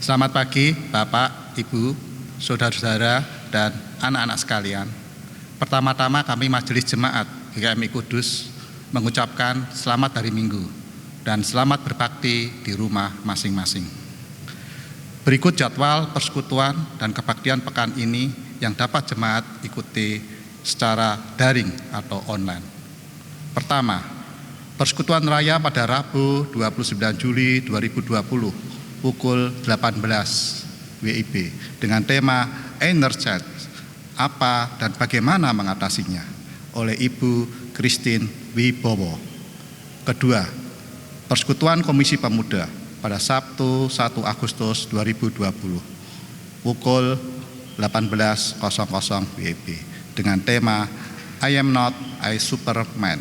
Selamat pagi Bapak, Ibu, Saudara-saudara, dan anak-anak sekalian. Pertama-tama kami Majelis Jemaat GKMI Kudus mengucapkan selamat hari Minggu dan selamat berbakti di rumah masing-masing. Berikut jadwal persekutuan dan kebaktian pekan ini yang dapat jemaat ikuti secara daring atau online. Pertama, persekutuan raya pada Rabu 29 Juli 2020 pukul 18 WIB dengan tema Energet, apa dan bagaimana mengatasinya oleh Ibu Christine Wibowo. Kedua, persekutuan Komisi Pemuda pada Sabtu 1 Agustus 2020 pukul 18.00 WIB dengan tema I am not a Superman,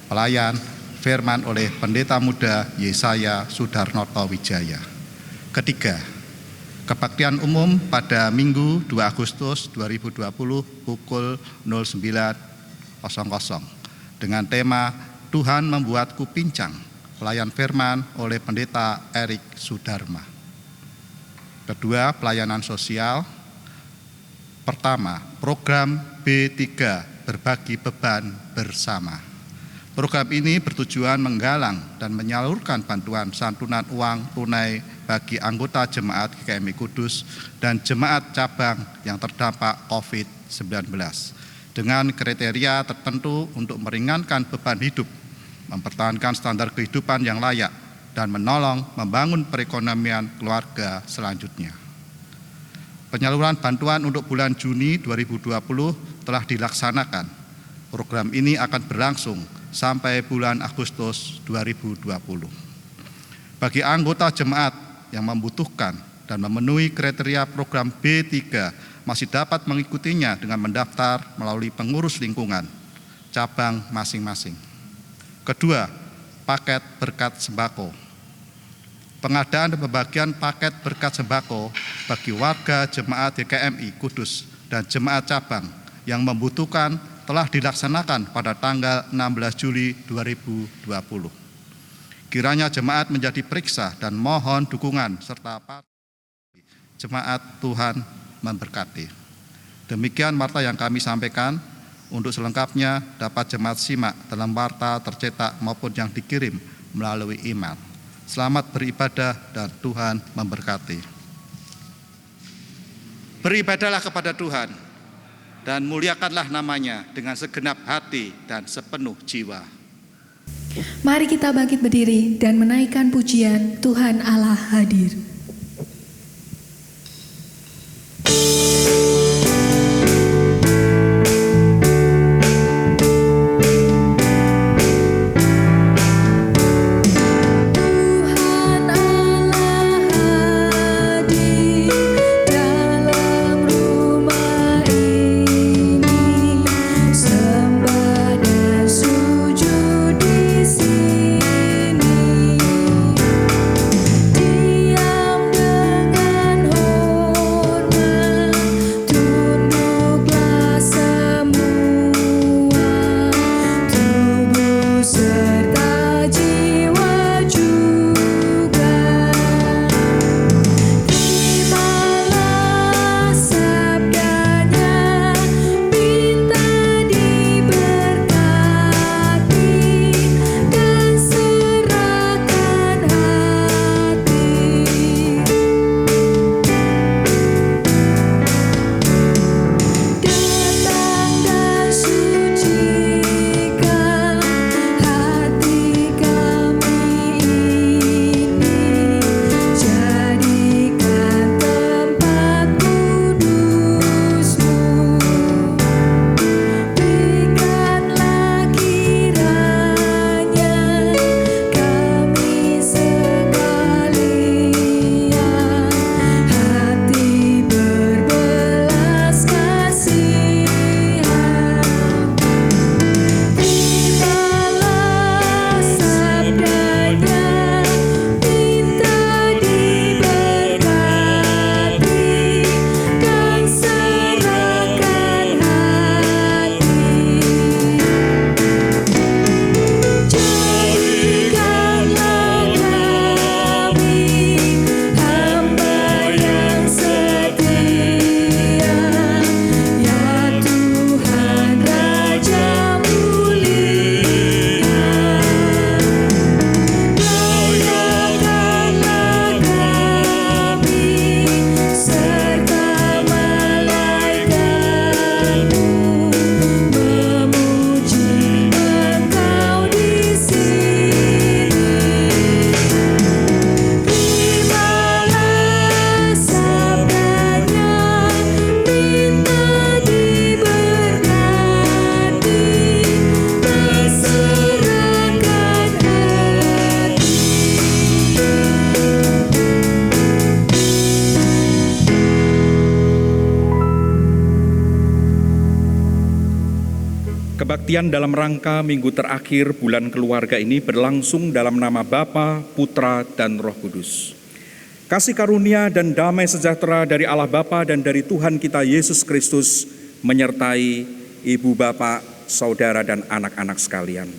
pelayan firman oleh Pendeta Muda Yesaya Sudarnoto Wijaya. Ketiga, kebaktian umum pada Minggu 2 Agustus 2020 pukul 09.00 dengan tema Tuhan membuatku pincang, pelayan firman oleh Pendeta Erik Sudarma. Kedua, pelayanan sosial. Pertama, program B3 Berbagi Beban Bersama. Program ini bertujuan menggalang dan menyalurkan bantuan santunan uang tunai bagi anggota jemaat GKMI Kudus dan jemaat cabang yang terdampak COVID-19 dengan kriteria tertentu untuk meringankan beban hidup, mempertahankan standar kehidupan yang layak, dan menolong membangun perekonomian keluarga selanjutnya. Penyaluran bantuan untuk bulan Juni 2020 telah dilaksanakan. Program ini akan berlangsung sampai bulan Agustus 2020. Bagi anggota jemaat yang membutuhkan dan memenuhi kriteria program B3 masih dapat mengikutinya dengan mendaftar melalui pengurus lingkungan cabang masing-masing. Kedua, paket berkat sembako. Pengadaan dan pembagian paket berkat sembako bagi warga jemaat GKMI Kudus dan jemaat cabang yang membutuhkan telah dilaksanakan pada tanggal 16 Juli 2020. Kiranya jemaat menjadi periksa dan mohon dukungan serta jemaat Tuhan memberkati. Demikian warta yang kami sampaikan. Untuk selengkapnya dapat jemaat simak dalam warta tercetak maupun yang dikirim melalui email. Selamat beribadah dan Tuhan memberkati. Beribadahlah kepada Tuhan dan muliakanlah namanya dengan segenap hati dan sepenuh jiwa. Mari kita bangkit berdiri dan menaikkan pujian Tuhan Allah hadir. Dia kebaktian dalam rangka minggu terakhir bulan keluarga ini berlangsung dalam nama Bapa, Putra, dan Roh Kudus. Kasih karunia dan damai sejahtera dari Allah Bapa dan dari Tuhan kita Yesus Kristus menyertai ibu, bapak, saudara, dan anak-anak sekalian.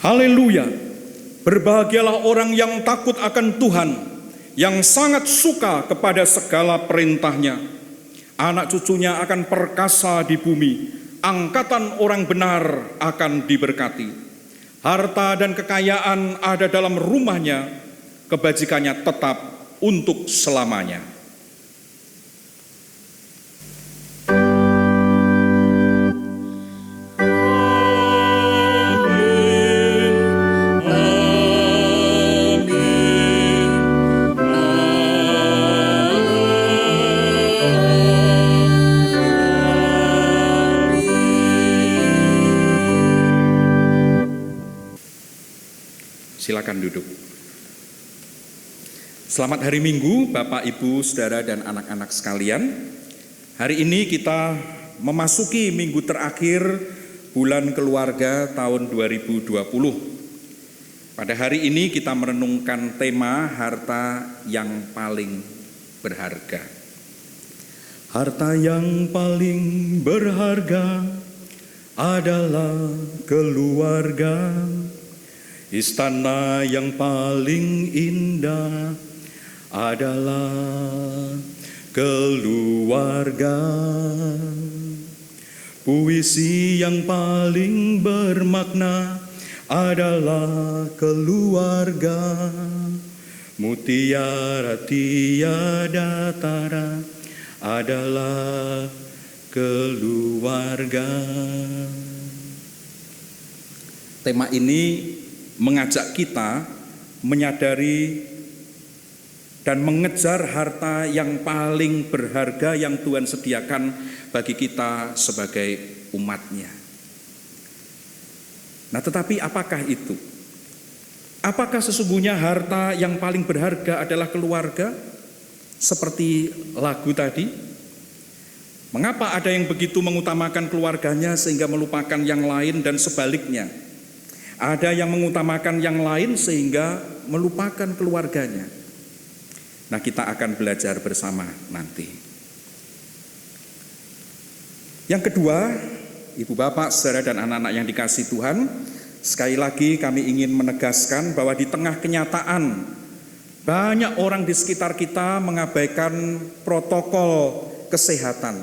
Haleluya, berbahagialah orang yang takut akan Tuhan, yang sangat suka kepada segala perintahnya. Anak cucunya akan perkasa di bumi, angkatan orang benar akan diberkati. Harta dan kekayaan ada dalam rumahnya, kebajikannya tetap untuk selamanya. Silakan duduk. Selamat hari Minggu, Bapak, Ibu, Saudara, dan anak-anak sekalian. Hari ini kita memasuki minggu terakhir bulan keluarga tahun 2020. Pada hari ini kita merenungkan tema harta yang paling berharga. Harta yang paling berharga adalah keluarga. Istana yang paling indah adalah keluarga. Puisi yang paling bermakna adalah keluarga. Mutiara tiada tara adalah keluarga. Tema ini mengajak kita menyadari dan mengejar harta yang paling berharga yang Tuhan sediakan bagi kita sebagai umat-Nya. Nah, tetapi apakah itu? Apakah sesungguhnya harta yang paling berharga adalah keluarga? Seperti lagu tadi. Mengapa ada yang begitu mengutamakan keluarganya sehingga melupakan yang lain dan sebaliknya? Ada yang mengutamakan yang lain sehingga melupakan keluarganya. Nah, kita akan belajar bersama nanti. Yang kedua, Ibu, Bapak, Saudara, dan anak-anak yang dikasihi Tuhan, sekali lagi kami ingin menegaskan bahwa di tengah kenyataan banyak orang di sekitar kita mengabaikan protokol kesehatan.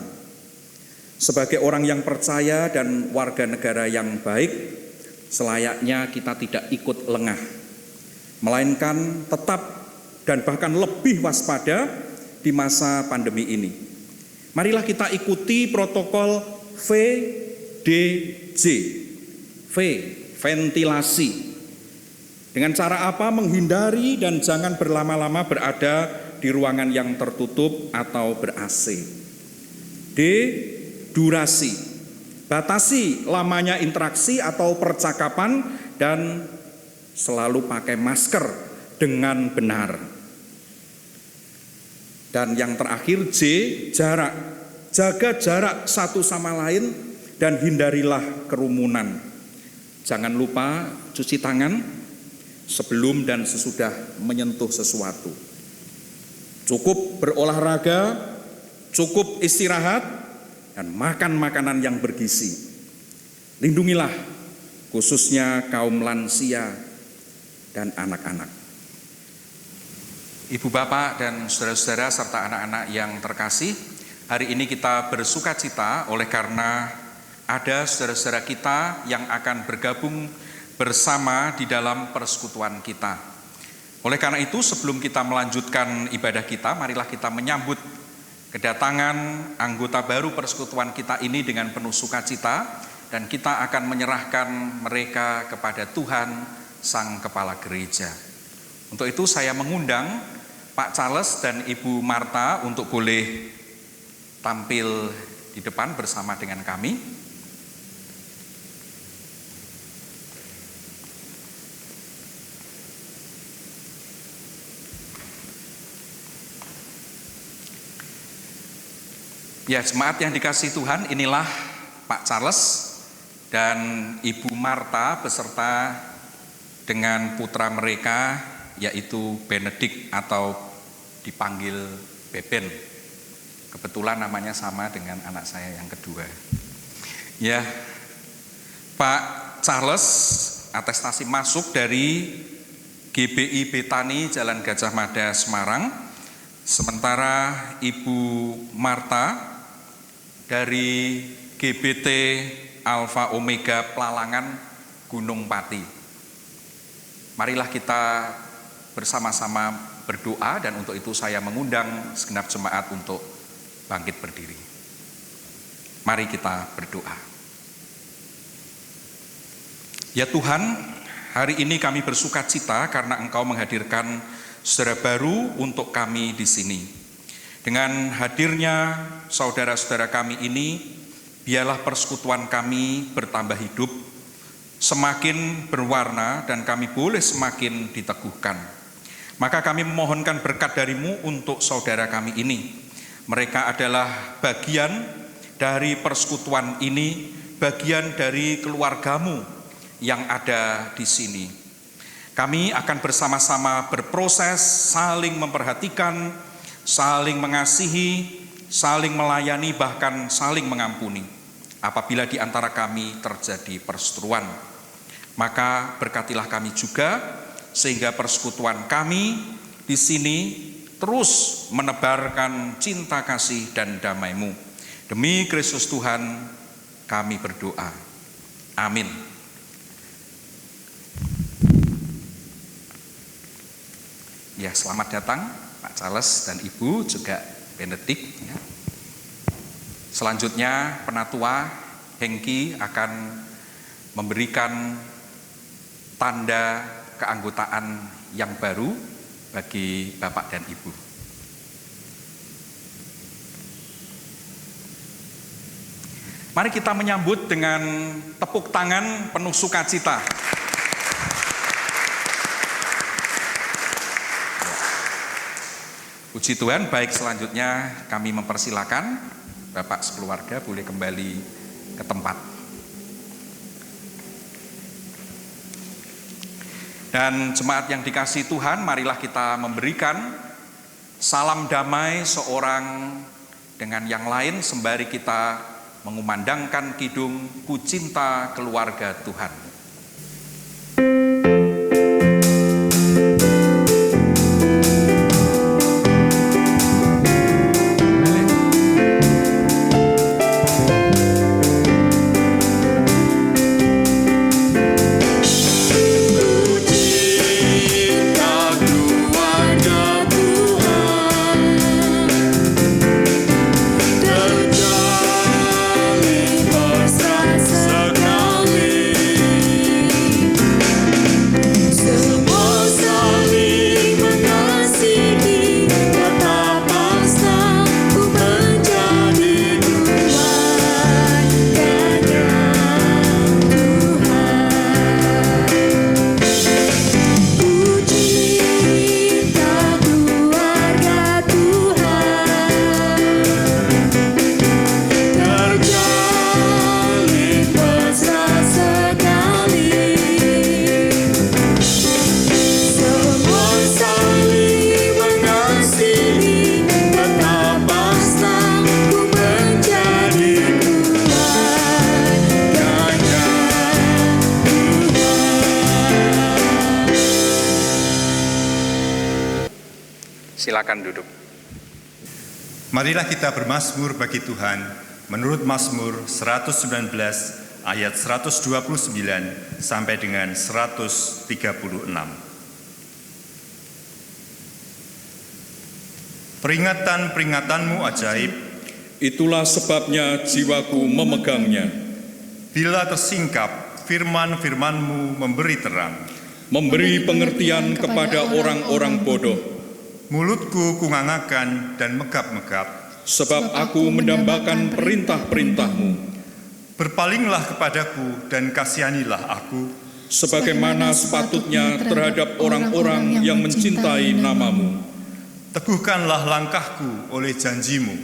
Sebagai orang yang percaya dan warga negara yang baik, selayaknya kita tidak ikut lengah, melainkan tetap dan bahkan lebih waspada di masa pandemi ini. Marilah kita ikuti protokol VDJ, ventilasi. Dengan cara apa? Menghindari dan jangan berlama-lama berada di ruangan yang tertutup atau ber-AC. D, durasi. Batasi lamanya interaksi atau percakapan dan selalu pakai masker dengan benar. Dan yang terakhir J, jarak. Jaga jarak satu sama lain dan hindarilah kerumunan. Jangan lupa cuci tangan sebelum dan sesudah menyentuh sesuatu. Cukup berolahraga, cukup istirahat, dan makan makanan yang bergizi. Lindungilah khususnya kaum lansia dan anak-anak. Ibu, Bapak, dan saudara-saudara serta anak-anak yang terkasih, hari ini kita bersuka cita oleh karena ada saudara-saudara kita yang akan bergabung bersama di dalam persekutuan kita. Oleh karena itu, sebelum kita melanjutkan ibadah kita, marilah kita menyambut kedatangan anggota baru persekutuan kita ini dengan penuh sukacita, dan kita akan menyerahkan mereka kepada Tuhan, Sang Kepala Gereja. Untuk itu saya mengundang Pak Charles dan Ibu Marta untuk boleh tampil di depan bersama dengan kami. Ya, jemaat yang dikasihi Tuhan, inilah Pak Charles dan Ibu Marta beserta dengan putra mereka, yaitu Benedict atau dipanggil Beben. Kebetulan namanya sama dengan anak saya yang kedua. Ya, Pak Charles atestasi masuk dari GBI Betani Jalan Gajah Mada, Semarang. Sementara Ibu Marta dari GBT Alfa Omega Pelalangan Gunung Pati. Marilah kita bersama-sama berdoa, dan untuk itu saya mengundang segenap jemaat untuk bangkit berdiri. Mari kita berdoa. Ya Tuhan, hari ini kami bersukacita karena Engkau menghadirkan saudara baru untuk kami di sini. Dengan hadirnya saudara-saudara kami ini, biarlah persekutuan kami bertambah hidup, semakin berwarna, dan kami boleh semakin diteguhkan. Maka kami memohonkan berkat dari-Mu untuk saudara kami ini. Mereka adalah bagian dari persekutuan ini, bagian dari keluarga-Mu yang ada di sini. Kami akan bersama-sama berproses, saling memperhatikan, saling mengasihi, saling melayani, bahkan saling mengampuni. Apabila di antara kami terjadi perseteruan, maka berkatilah kami juga, sehingga persekutuan kami di sini terus menebarkan cinta kasih dan damai-Mu. Demi Kristus Tuhan kami berdoa. Amin. Ya, selamat datang Pak Charles dan Ibu, juga Benedict. Ya. Selanjutnya Penatua Hengki akan memberikan tanda keanggotaan yang baru bagi Bapak dan Ibu. Mari kita menyambut dengan tepuk tangan penuh sukacita. Puji Tuhan. Baik, selanjutnya kami mempersilakan Bapak sekeluarga boleh kembali ke tempat. Dan jemaat yang dikasihi Tuhan, marilah kita memberikan salam damai seorang dengan yang lain sembari kita mengumandangkan kidung Ku Cinta Keluarga Tuhan. Silakan duduk. Marilah kita bermazmur bagi Tuhan menurut Mazmur 119 ayat 129 sampai dengan 136. Peringatan-peringatanmu ajaib, itulah sebabnya jiwaku memegangnya. bila tersingkap firman-firmanmu memberi terang. Memberi pengertian kepada orang-orang bodoh. Mulutku kungangakan dan megap-megap. Sebab aku mendambakan perintah-perintah-mu. Berpalinglah kepadaku dan kasihanilah aku, Sebagaimana sepatutnya terhadap orang-orang yang mencintai namamu. teguhkanlah langkahku oleh janjimu.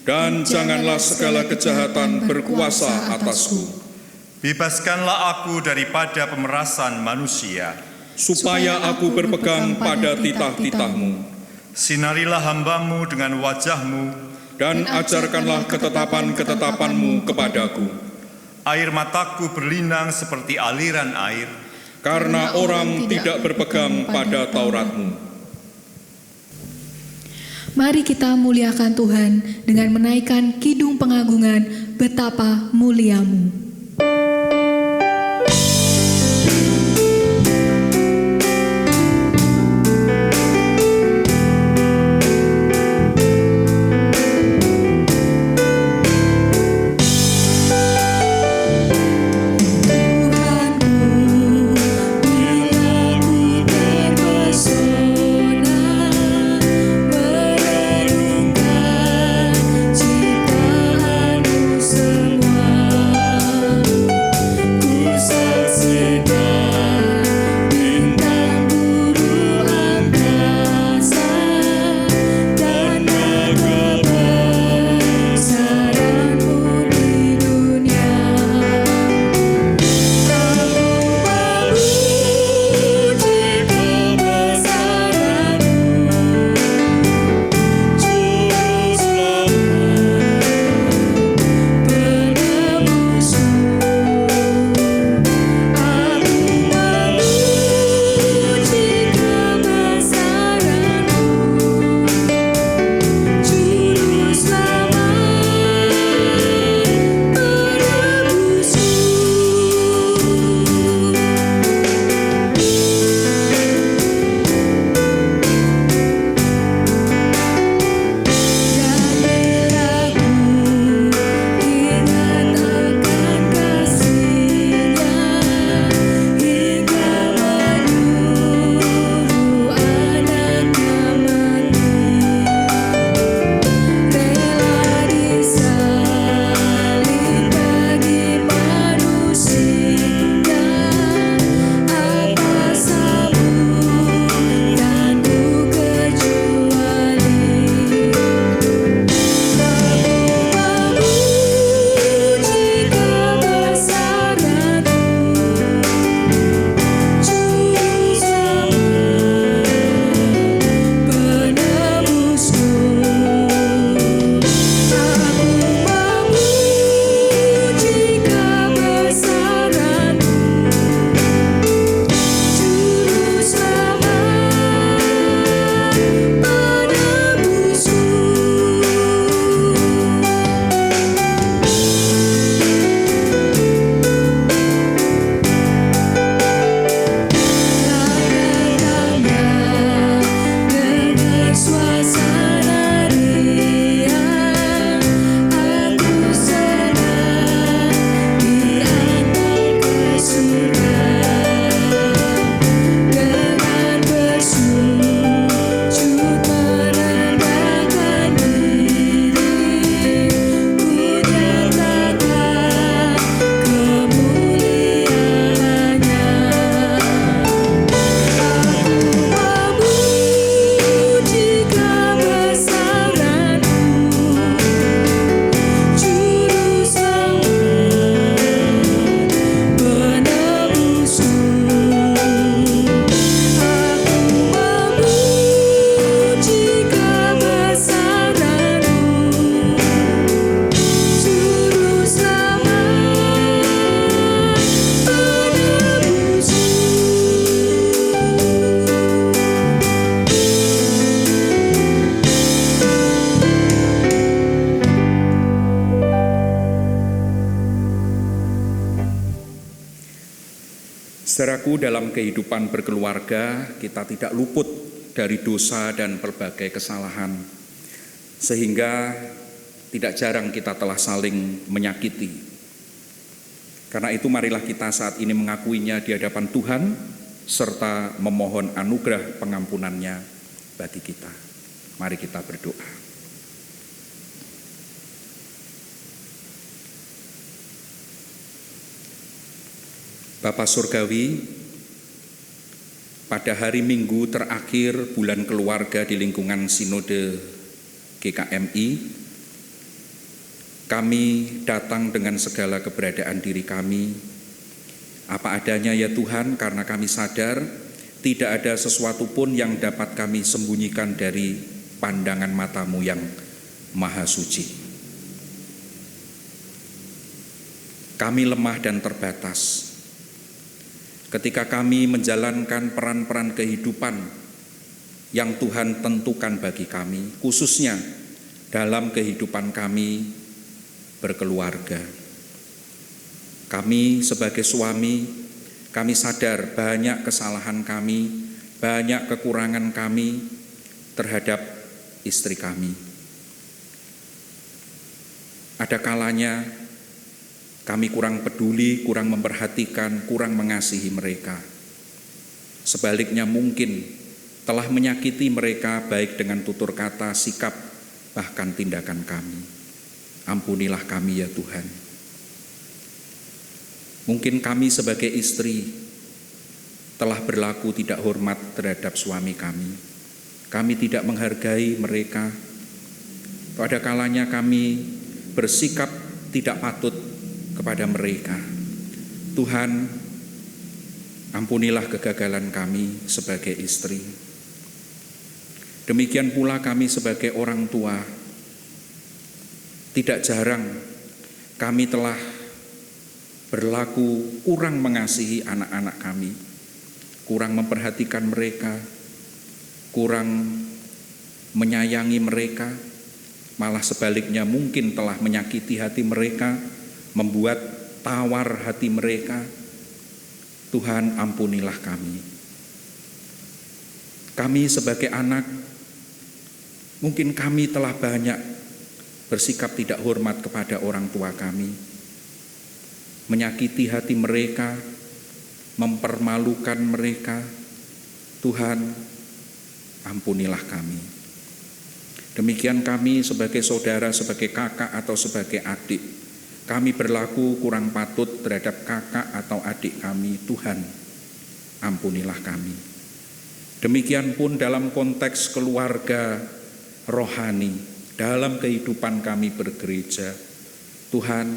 Dan janganlah segala kejahatan berkuasa atasku. Bebaskanlah aku daripada pemerasan manusia. Supaya aku berpegang pada titah-titah-mu. Sinarilah hambamu dengan wajahmu, Dan ajarkanlah ketetapan-ketetapan-mu kepadaku. air mataku berlinang seperti aliran air. Karena orang tidak berpegang pada Taurat-mu. Mari kita muliakan Tuhan dengan menaikkan kidung pengagungan betapa muliamu. Ciptaanmu semua Saudaraku, dalam kehidupan berkeluarga kita tidak luput dari dosa dan berbagai kesalahan, sehingga tidak jarang kita telah saling menyakiti. Karena itu marilah kita saat ini mengakuinya di hadapan Tuhan, serta memohon anugerah pengampunannya bagi kita. Mari kita berdoa. Bapa Surgawi, pada hari Minggu terakhir bulan keluarga di lingkungan Sinode GKMI, kami datang dengan segala keberadaan diri kami, apa adanya ya Tuhan, karena kami sadar tidak ada sesuatu pun yang dapat kami sembunyikan dari pandangan mata-Mu yang maha suci. Kami lemah dan terbatas. Ketika kami menjalankan peran-peran kehidupan yang Tuhan tentukan bagi kami, khususnya dalam kehidupan kami berkeluarga. Kami sebagai suami, kami sadar banyak kesalahan kami, banyak kekurangan kami terhadap istri kami. Ada kalanya kami kurang peduli, kurang memperhatikan, kurang mengasihi mereka. Sebaliknya mungkin telah menyakiti mereka baik dengan tutur kata, sikap, bahkan tindakan kami. Ampunilah kami ya Tuhan. Mungkin kami sebagai istri telah berlaku tidak hormat terhadap suami kami. Kami tidak menghargai mereka. Pada kalanya kami bersikap tidak patut kepada mereka. Tuhan, ampunilah kegagalan kami sebagai istri. Demikian pula kami sebagai orang tua. Tidak jarang kami telah berlaku kurang mengasihi anak-anak kami, kurang memperhatikan mereka, kurang menyayangi mereka, malah sebaliknya mungkin telah menyakiti hati mereka, membuat tawar hati mereka. Tuhan, ampunilah kami. Kami sebagai anak, mungkin kami telah banyak bersikap tidak hormat kepada orang tua kami, menyakiti hati mereka, mempermalukan mereka. Tuhan, ampunilah kami. Demikian kami sebagai saudara, sebagai kakak atau sebagai adik, kami berlaku kurang patut terhadap kakak atau adik kami. Tuhan, ampunilah kami. Demikian pun dalam konteks keluarga rohani, dalam kehidupan kami bergereja. Tuhan,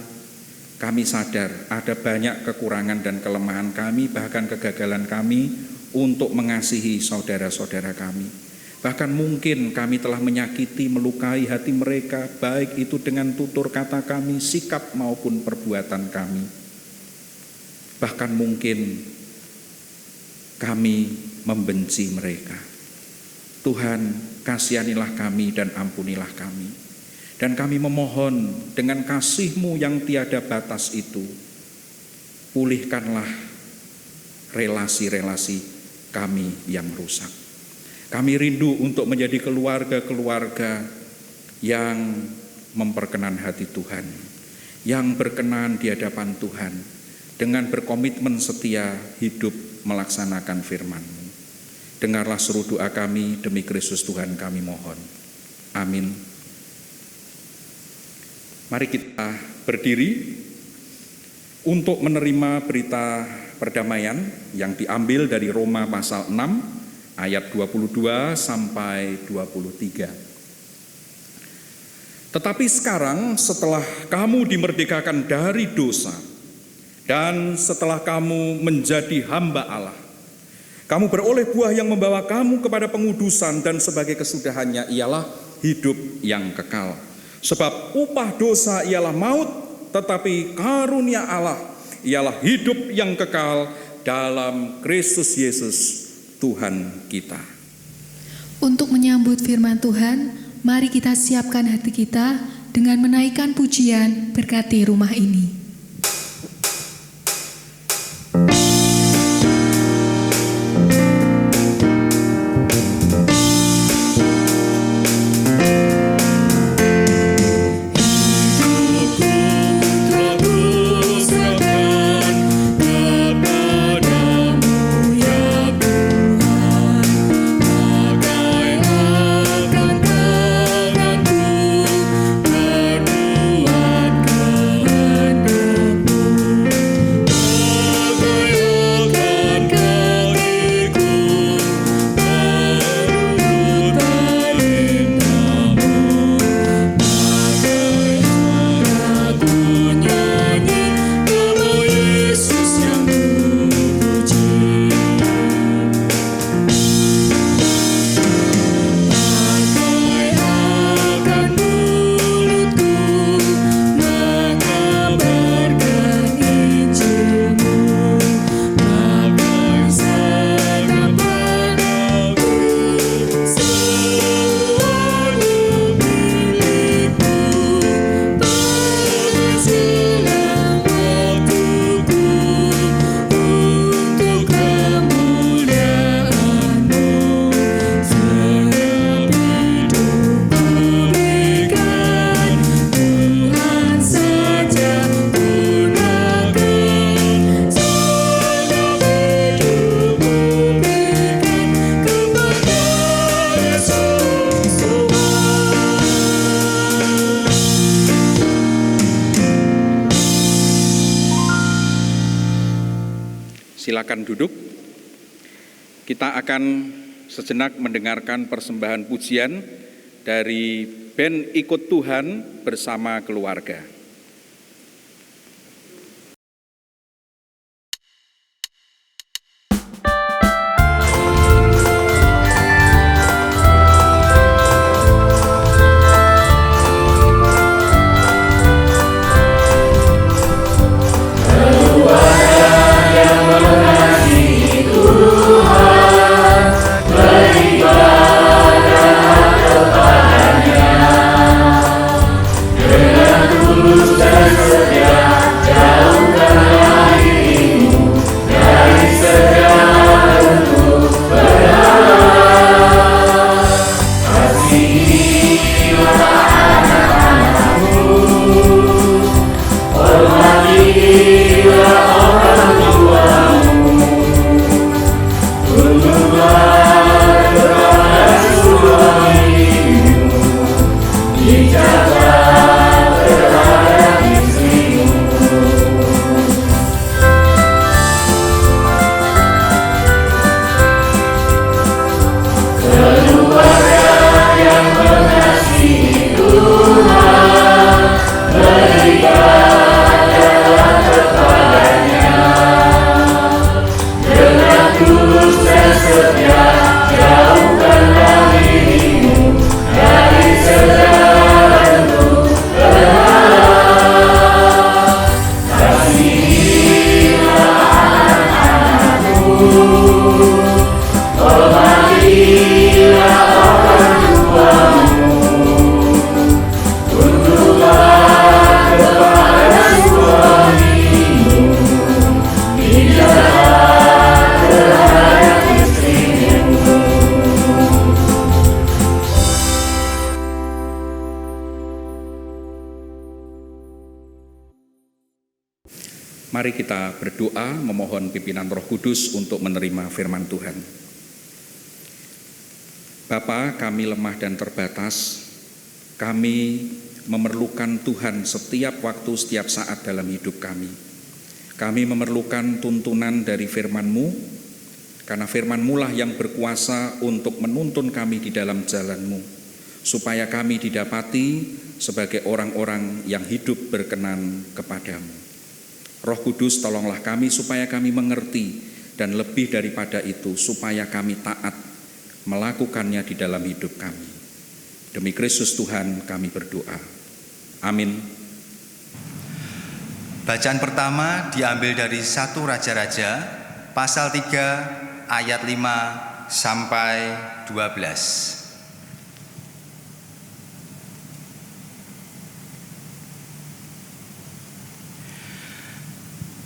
kami sadar ada banyak kekurangan dan kelemahan kami, bahkan kegagalan kami untuk mengasihi saudara-saudara kami. Bahkan mungkin kami telah menyakiti, melukai hati mereka, baik itu dengan tutur kata kami, sikap maupun perbuatan kami. Bahkan mungkin kami membenci mereka. Tuhan, kasihanilah kami dan ampunilah kami. Dan kami memohon dengan kasih-Mu yang tiada batas itu, pulihkanlah relasi-relasi kami yang rusak. Kami rindu untuk menjadi keluarga-keluarga yang memperkenan hati Tuhan, yang berkenan di hadapan Tuhan, dengan berkomitmen setia hidup melaksanakan firman-Mu. Dengarlah seru doa kami, demi Kristus Tuhan kami mohon. Amin. Mari kita berdiri untuk menerima berita perdamaian yang diambil dari Roma pasal 6, ayat 22 sampai 23. Tetapi sekarang setelah kamu dimerdekakan dari dosa dan setelah kamu menjadi hamba Allah, kamu beroleh buah yang membawa kamu kepada pengudusan dan sebagai kesudahannya ialah hidup yang kekal. Sebab upah dosa ialah maut, tetapi karunia Allah ialah hidup yang kekal dalam Kristus Yesus Tuhan kita. Untuk menyambut firman Tuhan, mari kita siapkan hati kita dengan menaikkan pujian berkati rumah ini. Silakan duduk. Kita akan sejenak mendengarkan persembahan pujian dari band Ikut Tuhan bersama keluarga. Mari kita berdoa memohon pimpinan Roh Kudus untuk menerima firman Tuhan. Bapa, kami lemah dan terbatas. Kami memerlukan Tuhan setiap waktu, setiap saat dalam hidup kami. Kami memerlukan tuntunan dari firman-Mu, karena firman-Mu lah yang berkuasa untuk menuntun kami di dalam jalan-Mu, supaya kami didapati sebagai orang-orang yang hidup berkenan kepadamu. Roh Kudus, tolonglah kami supaya kami mengerti, dan lebih daripada itu supaya kami taat melakukannya di dalam hidup kami. Demi Kristus Tuhan kami berdoa. Amin. Bacaan pertama diambil dari 1 Raja-Raja pasal 3 ayat 5 sampai 12.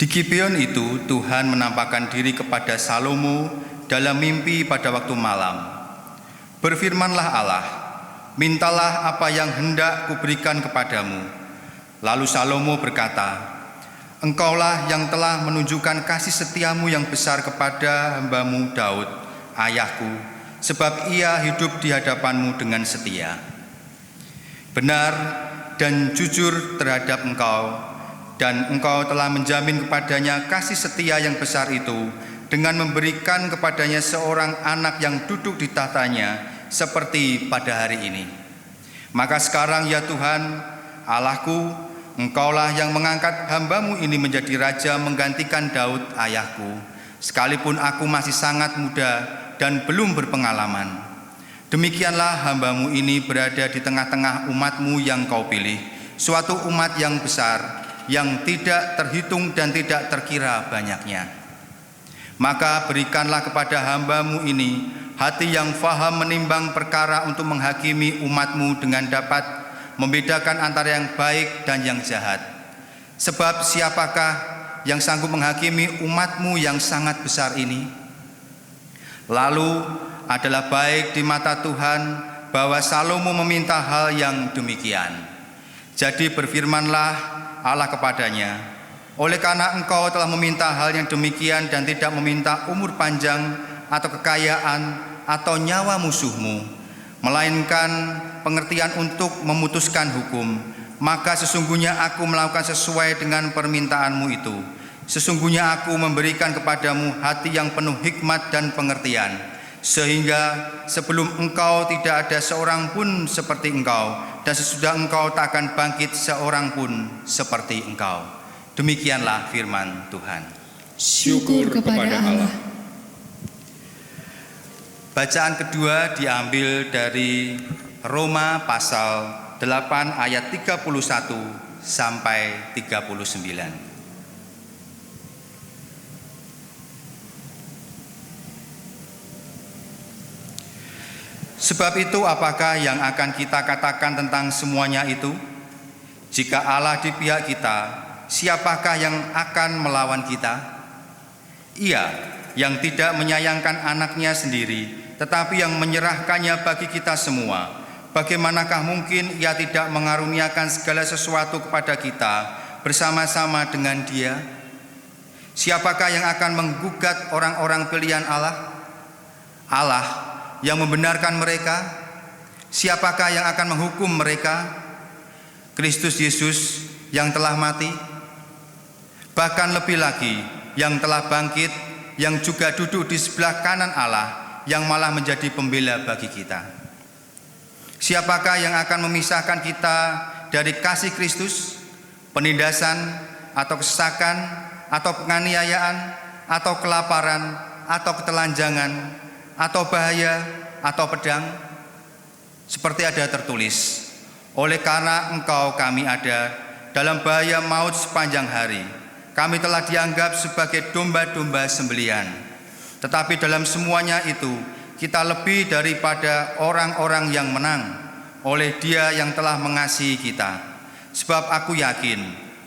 Di Gibeon itu Tuhan menampakkan diri kepada Salomo dalam mimpi pada waktu malam. Berfirmanlah Allah, mintalah apa yang hendak kuberikan kepadamu. Lalu Salomo berkata, Engkaulah yang telah menunjukkan kasih setiamu yang besar kepada hambamu Daud, ayahku, sebab ia hidup di hadapanmu dengan setia. Benar dan jujur terhadap engkau, dan engkau telah menjamin kepadanya kasih setia yang besar itu dengan memberikan kepadanya seorang anak yang duduk di tahtanya seperti pada hari ini. Maka sekarang ya Tuhan, Allahku, engkaulah yang mengangkat hambamu ini menjadi raja menggantikan Daud ayahku, sekalipun aku masih sangat muda dan belum berpengalaman. Demikianlah hambamu ini berada di tengah-tengah umatmu yang kau pilih, suatu umat yang besar, yang tidak terhitung dan tidak terkira banyaknya. Maka berikanlah kepada hambamu ini hati yang faham menimbang perkara untuk menghakimi umatmu dengan dapat membedakan antara yang baik dan yang jahat. Sebab siapakah yang sanggup menghakimi umatmu yang sangat besar ini? Lalu adalah baik di mata Tuhan bahwa Salomo meminta hal yang demikian. Jadi berfirmanlah Allah kepadanya, oleh karena engkau telah meminta hal yang demikian dan tidak meminta umur panjang atau kekayaan atau nyawa musuhmu, melainkan pengertian untuk memutuskan hukum, maka sesungguhnya aku melakukan sesuai dengan permintaanmu itu, sesungguhnya aku memberikan kepadamu hati yang penuh hikmat dan pengertian, sehingga sebelum engkau tidak ada seorang pun seperti engkau, dan sesudah engkau tak akan bangkit seorang pun seperti engkau. Demikianlah firman Tuhan. Syukur kepada Allah. Bacaan kedua diambil dari Roma pasal 8 ayat 31 sampai 39. Sebab itu apakah yang akan kita katakan tentang semuanya itu? Jika Allah di pihak kita, siapakah yang akan melawan kita? Ia yang tidak menyayangkan anaknya sendiri, tetapi yang menyerahkannya bagi kita semua, bagaimanakah mungkin ia tidak mengaruniakan segala sesuatu kepada kita bersama-sama dengan Dia? Siapakah yang akan menggugat orang-orang pilihan Allah? Allah yang membenarkan mereka. Siapakah yang akan menghukum mereka? Kristus Yesus yang telah mati, bahkan lebih lagi yang telah bangkit, yang juga duduk di sebelah kanan Allah, yang malah menjadi pembela bagi kita. Siapakah yang akan memisahkan kita dari kasih Kristus? Penindasan atau kesesakan atau penganiayaan atau kelaparan atau ketelanjangan atau bahaya atau pedang? Seperti ada tertulis, oleh karena engkau kami ada dalam bahaya maut sepanjang hari. Kami telah dianggap sebagai domba-domba sembelihan. Tetapi dalam semuanya itu kita lebih daripada orang-orang yang menang oleh Dia yang telah mengasihi kita. Sebab aku yakin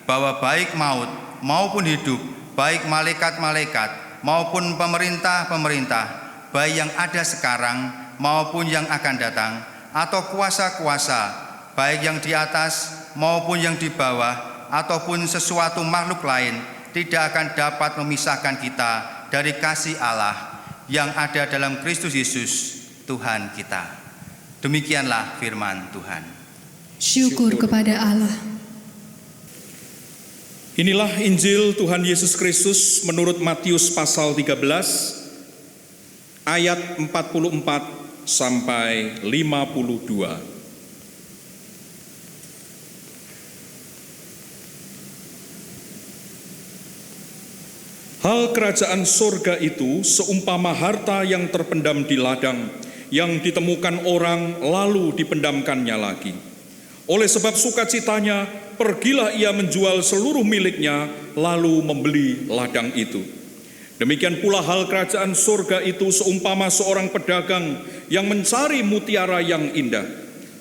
bahwa baik maut maupun hidup, baik malaikat-malaikat maupun pemerintah-pemerintah, baik yang ada sekarang maupun yang akan datang, atau kuasa-kuasa, baik yang di atas maupun yang di bawah, ataupun sesuatu makhluk lain, tidak akan dapat memisahkan kita dari kasih Allah yang ada dalam Kristus Yesus Tuhan kita. Demikianlah firman Tuhan. Syukur kepada Allah. Inilah Injil Tuhan Yesus Kristus menurut Matius pasal 13 ayat 44 sampai 52. Hal kerajaan sorga itu seumpama harta yang terpendam di ladang, yang ditemukan orang lalu dipendamkannya lagi. Oleh sebab sukacitanya, pergilah ia menjual seluruh miliknya, lalu membeli ladang itu. Demikian pula hal kerajaan sorga itu seumpama seorang pedagang yang mencari mutiara yang indah.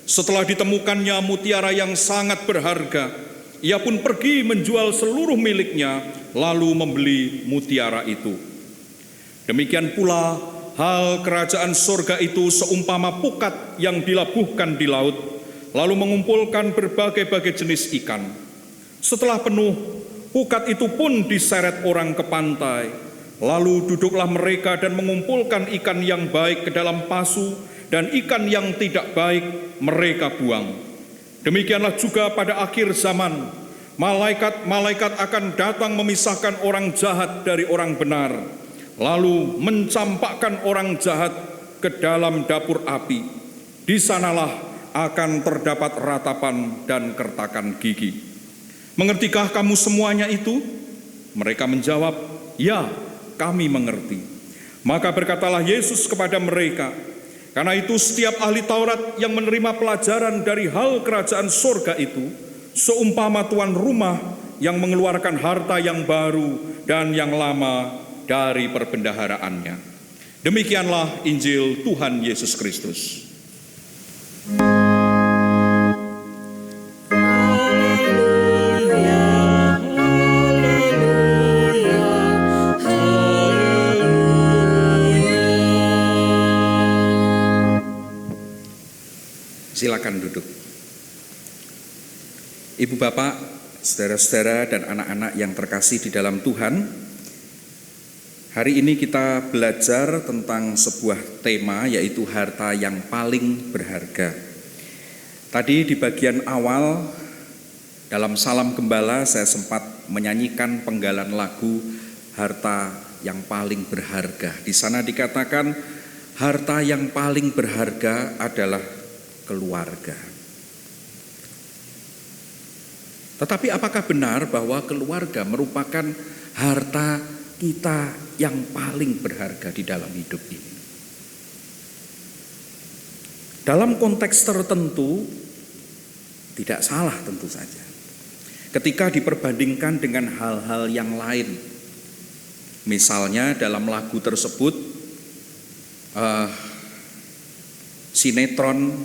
Setelah ditemukannya mutiara yang sangat berharga, ia pun pergi menjual seluruh miliknya, lalu membeli mutiara itu. Demikian pula hal kerajaan sorga itu seumpama pukat yang dilabuhkan di laut, lalu mengumpulkan berbagai-bagai jenis ikan. Setelah penuh, pukat itu pun diseret orang ke pantai. Lalu duduklah mereka dan mengumpulkan ikan yang baik ke dalam pasu, dan ikan yang tidak baik mereka buang. Demikianlah juga pada akhir zaman, malaikat-malaikat akan datang memisahkan orang jahat dari orang benar, lalu mencampakkan orang jahat ke dalam dapur api. Di sanalah akan terdapat ratapan dan kertakan gigi. Mengertikah kamu semuanya itu? Mereka menjawab, ya, kami mengerti. Maka berkatalah Yesus kepada mereka, karena itu setiap ahli Taurat yang menerima pelajaran dari hal kerajaan sorga itu, seumpama tuan rumah yang mengeluarkan harta yang baru dan yang lama dari perbendaharaannya. Demikianlah Injil Tuhan Yesus Kristus. Silakan duduk. Ibu bapak, saudara-saudara dan anak-anak yang terkasih di dalam Tuhan, hari ini kita belajar tentang sebuah tema, yaitu harta yang paling berharga. Tadi di bagian awal Dalam Salam Gembala saya sempat menyanyikan penggalan lagu Harta yang Paling Berharga. Di sana dikatakan harta yang paling berharga adalah keluarga. Tetapi apakah benar bahwa keluarga merupakan harta kita yang paling berharga di dalam hidup ini? Dalam konteks tertentu tidak salah tentu saja. Ketika diperbandingkan dengan hal-hal yang lain. Misalnya dalam lagu tersebut sinetron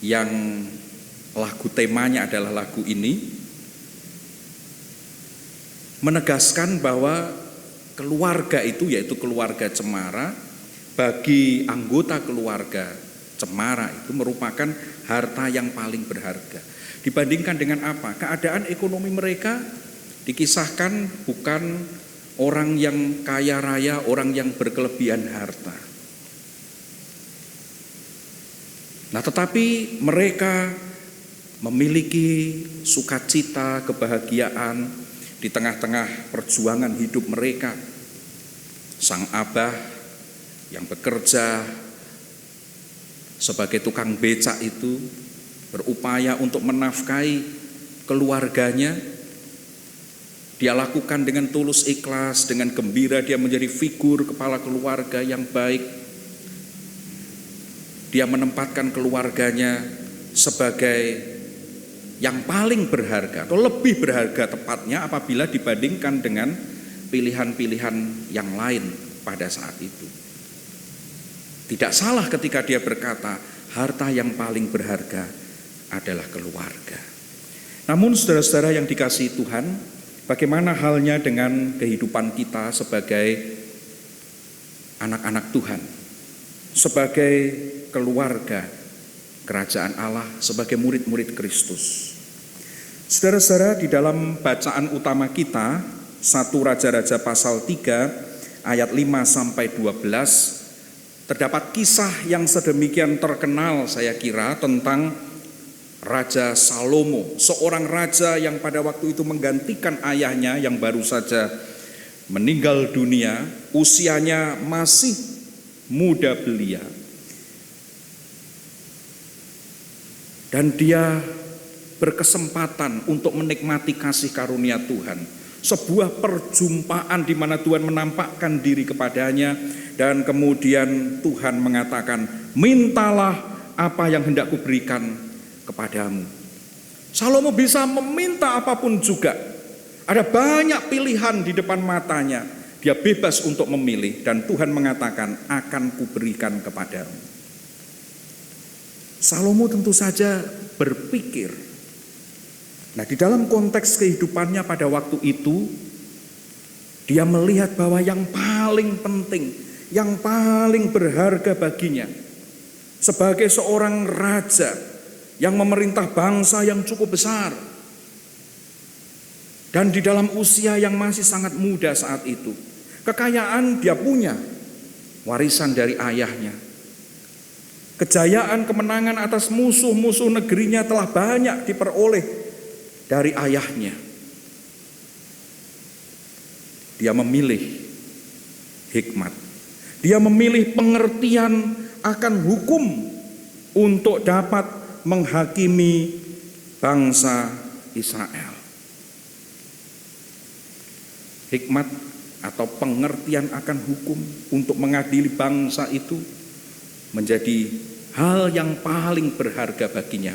yang lagu temanya adalah lagu ini menegaskan bahwa keluarga itu, yaitu keluarga Cemara, bagi anggota keluarga Cemara itu merupakan harta yang paling berharga. Dibandingkan dengan apa? Keadaan ekonomi mereka dikisahkan bukan orang yang kaya raya, orang yang berkelebihan harta. Nah, tetapi mereka memiliki sukacita, kebahagiaan di tengah-tengah perjuangan hidup mereka. Sang abah yang bekerja sebagai tukang becak itu berupaya untuk menafkahi keluarganya. Dia lakukan dengan tulus ikhlas, dengan gembira dia menjadi figur kepala keluarga yang baik. Dia menempatkan keluarganya sebagai yang paling berharga atau lebih berharga tepatnya apabila dibandingkan dengan pilihan-pilihan yang lain pada saat itu. Tidak salah ketika dia berkata, harta yang paling berharga adalah keluarga. Namun saudara-saudara yang dikasihi Tuhan, bagaimana halnya dengan kehidupan kita sebagai anak-anak Tuhan, sebagai keluarga kerajaan Allah, sebagai murid-murid Kristus? Saudara-saudara, di dalam bacaan utama kita 1 Raja-Raja pasal 3 ayat 5-12 terdapat kisah yang sedemikian terkenal saya kira tentang Raja Salomo, seorang raja yang pada waktu itu menggantikan ayahnya yang baru saja meninggal dunia, usianya masih muda belia. Dan dia berkesempatan untuk menikmati kasih karunia Tuhan. Sebuah perjumpaan di mana Tuhan menampakkan diri kepadanya dan kemudian Tuhan mengatakan, mintalah apa yang hendak kuberikan kepadamu. Salomo bisa meminta apapun juga. Ada banyak pilihan di depan matanya. Dia bebas untuk memilih dan Tuhan mengatakan akan kuberikan kepadamu. Salomo tentu saja berpikir. Nah, di dalam konteks kehidupannya pada waktu itu, dia melihat bahwa yang paling penting, yang paling berharga baginya sebagai seorang raja yang memerintah bangsa yang cukup besar dan di dalam usia yang masih sangat muda saat itu. Kekayaan dia punya, warisan dari ayahnya. Kejayaan, kemenangan atas musuh-musuh negerinya telah banyak diperoleh dari ayahnya. Dia memilih hikmat. Dia memilih pengertian akan hukum untuk dapat menghakimi bangsa Israel. Hikmat atau pengertian akan hukum untuk mengadili bangsa itu menjadi hal yang paling berharga baginya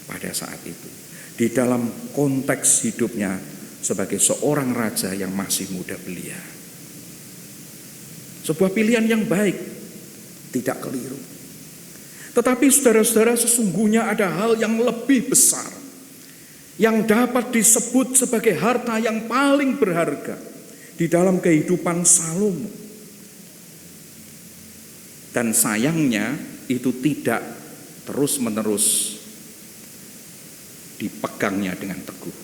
pada saat itu. Di dalam konteks hidupnya sebagai seorang raja yang masih muda belia. Sebuah pilihan yang baik, tidak keliru. Tetapi saudara-saudara, sesungguhnya ada hal yang lebih besar yang dapat disebut sebagai harta yang paling berharga di dalam kehidupan Salomo. Dan sayangnya itu tidak terus-menerus dipegangnya dengan teguh.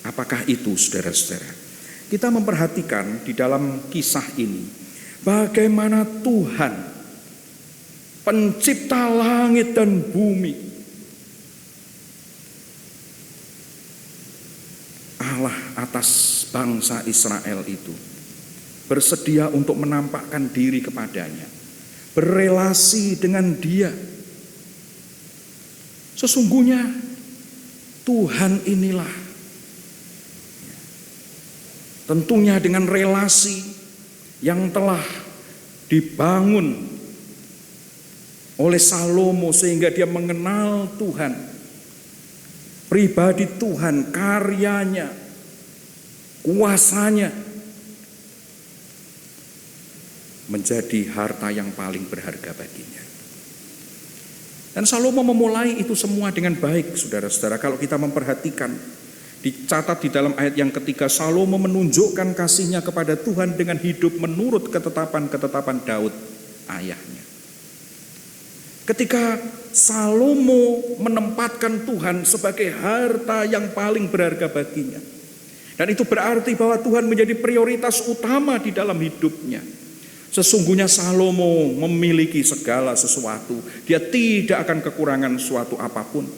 Apakah itu, saudara-saudara? Kita memperhatikan di dalam kisah ini bagaimana Tuhan pencipta langit dan bumi Allah atas bangsa Israel itu, bersedia untuk menampakkan diri kepadanya, berelasi dengan Dia. Sesungguhnya Tuhan inilah, tentunya dengan relasi yang telah dibangun oleh Salomo sehingga dia mengenal Tuhan, pribadi Tuhan, karyanya, kuasanya, menjadi harta yang paling berharga baginya. Dan Salomo memulai itu semua dengan baik, saudara-saudara. Kalau kita memperhatikan, dicatat di dalam ayat yang ketiga, Salomo menunjukkan kasihnya kepada Tuhan dengan hidup menurut ketetapan-ketetapan Daud ayahnya. Ketika Salomo menempatkan Tuhan sebagai harta yang paling berharga baginya, dan itu berarti bahwa Tuhan menjadi prioritas utama di dalam hidupnya. Sesungguhnya Salomo memiliki segala sesuatu, dia tidak akan kekurangan suatu apapun.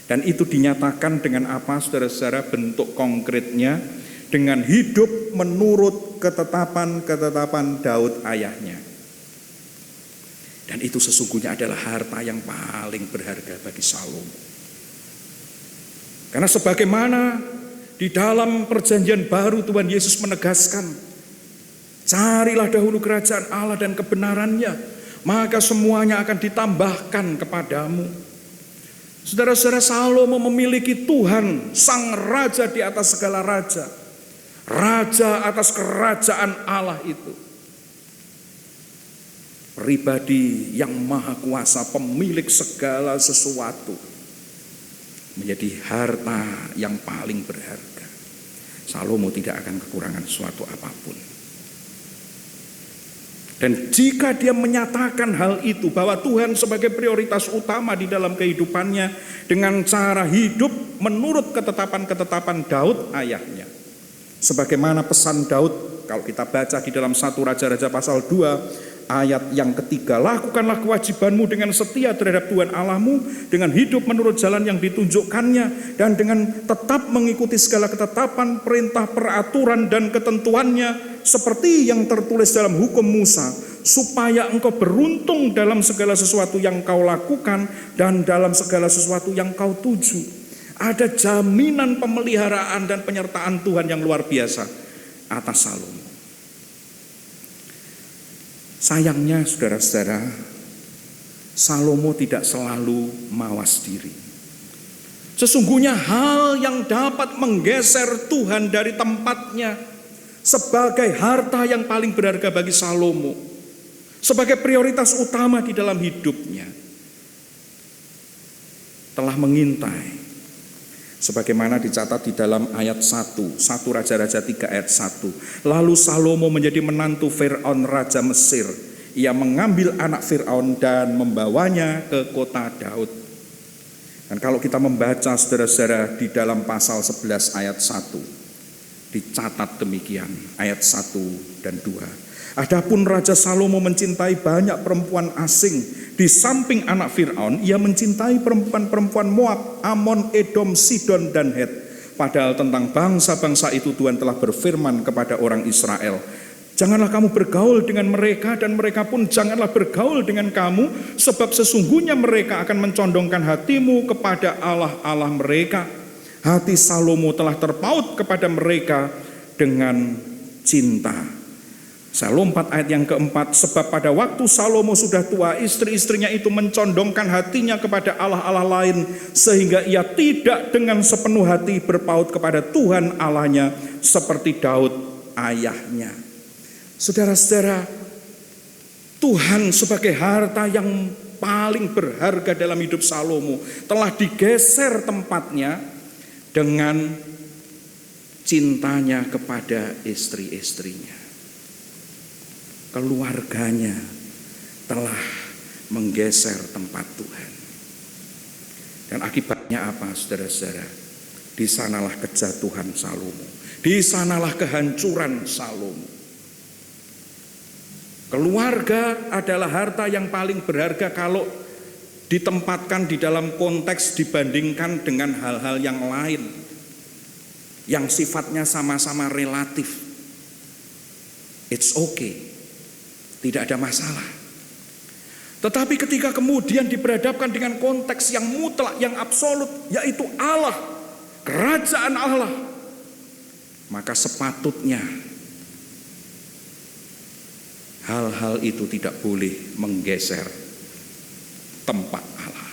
Dan itu dinyatakan dengan apa, saudara-saudara? Bentuk konkretnya dengan hidup menurut ketetapan-ketetapan Daud ayahnya. Dan itu sesungguhnya adalah harta yang paling berharga bagi Salomo. Karena sebagaimana di dalam perjanjian baru Tuhan Yesus menegaskan, carilah dahulu kerajaan Allah dan kebenarannya, maka semuanya akan ditambahkan kepadamu. Saudara-saudara, Salomo memiliki Tuhan, Sang Raja di atas segala raja, Raja atas kerajaan Allah itu. Pribadi yang maha kuasa, pemilik segala sesuatu, menjadi harta yang paling berharga. Salomo tidak akan kekurangan suatu apapun. Dan jika dia menyatakan hal itu, bahwa Tuhan sebagai prioritas utama di dalam kehidupannya dengan cara hidup menurut ketetapan-ketetapan Daud ayahnya. Sebagaimana pesan Daud, kalau kita baca di dalam 1 Raja-Raja pasal 2 ayat yang ketiga, lakukanlah kewajibanmu dengan setia terhadap Tuhan Allahmu, dengan hidup menurut jalan yang ditunjukkannya, dan dengan tetap mengikuti segala ketetapan, perintah, peraturan, dan ketentuannya, seperti yang tertulis dalam hukum Musa, supaya engkau beruntung dalam segala sesuatu yang kau lakukan dan dalam segala sesuatu yang kau tuju. Ada jaminan pemeliharaan dan penyertaan Tuhan yang luar biasa atas Salomo. Sayangnya, saudara-saudara, Salomo tidak selalu mawas diri. Sesungguhnya hal yang dapat menggeser Tuhan dari tempatnya sebagai harta yang paling berharga bagi Salomo, sebagai prioritas utama di dalam hidupnya, telah mengintai. Sebagaimana dicatat di dalam ayat 1 Raja-Raja 3 ayat 1. Lalu Salomo menjadi menantu Firaun Raja Mesir. Ia mengambil anak Firaun dan membawanya ke kota Daud. Dan kalau kita membaca, saudara-saudara, di dalam pasal 11 ayat 1, dicatat demikian, ayat 1 dan 2. Adapun Raja Salomo mencintai banyak perempuan asing. Di samping anak Firaun, ia mencintai perempuan-perempuan Moab, Amon, Edom, Sidon, dan Het. Padahal tentang bangsa-bangsa itu Tuhan telah berfirman kepada orang Israel, janganlah kamu bergaul dengan mereka, dan mereka pun janganlah bergaul dengan kamu, sebab sesungguhnya mereka akan mencondongkan hatimu kepada Allah-Allah mereka. Hati Salomo telah terpaut kepada mereka dengan cinta. Saya lompat ayat yang keempat, sebab pada waktu Salomo sudah tua, istri-istrinya itu mencondongkan hatinya kepada Allah-Allah lain, sehingga ia tidak dengan sepenuh hati berpaut kepada Tuhan Allahnya, seperti Daud ayahnya. Saudara-saudara, Tuhan sebagai harta yang paling berharga dalam hidup Salomo telah digeser tempatnya dengan cintanya kepada istri-istrinya. Keluarganya telah menggeser tempat Tuhan. Dan akibatnya apa, saudara-saudara? Di sanalah kejatuhan Salomo. Di sanalah kehancuran Salomo. Keluarga adalah harta yang paling berharga kalau ditempatkan di dalam konteks dibandingkan dengan hal-hal yang lain. yang sifatnya sama-sama relatif. It's okay, tidak ada masalah. Tetapi ketika kemudian diberhadapkan dengan konteks yang mutlak, yang absolut, yaitu Allah, kerajaan Allah, maka sepatutnya hal-hal itu tidak boleh menggeser tempat Allah.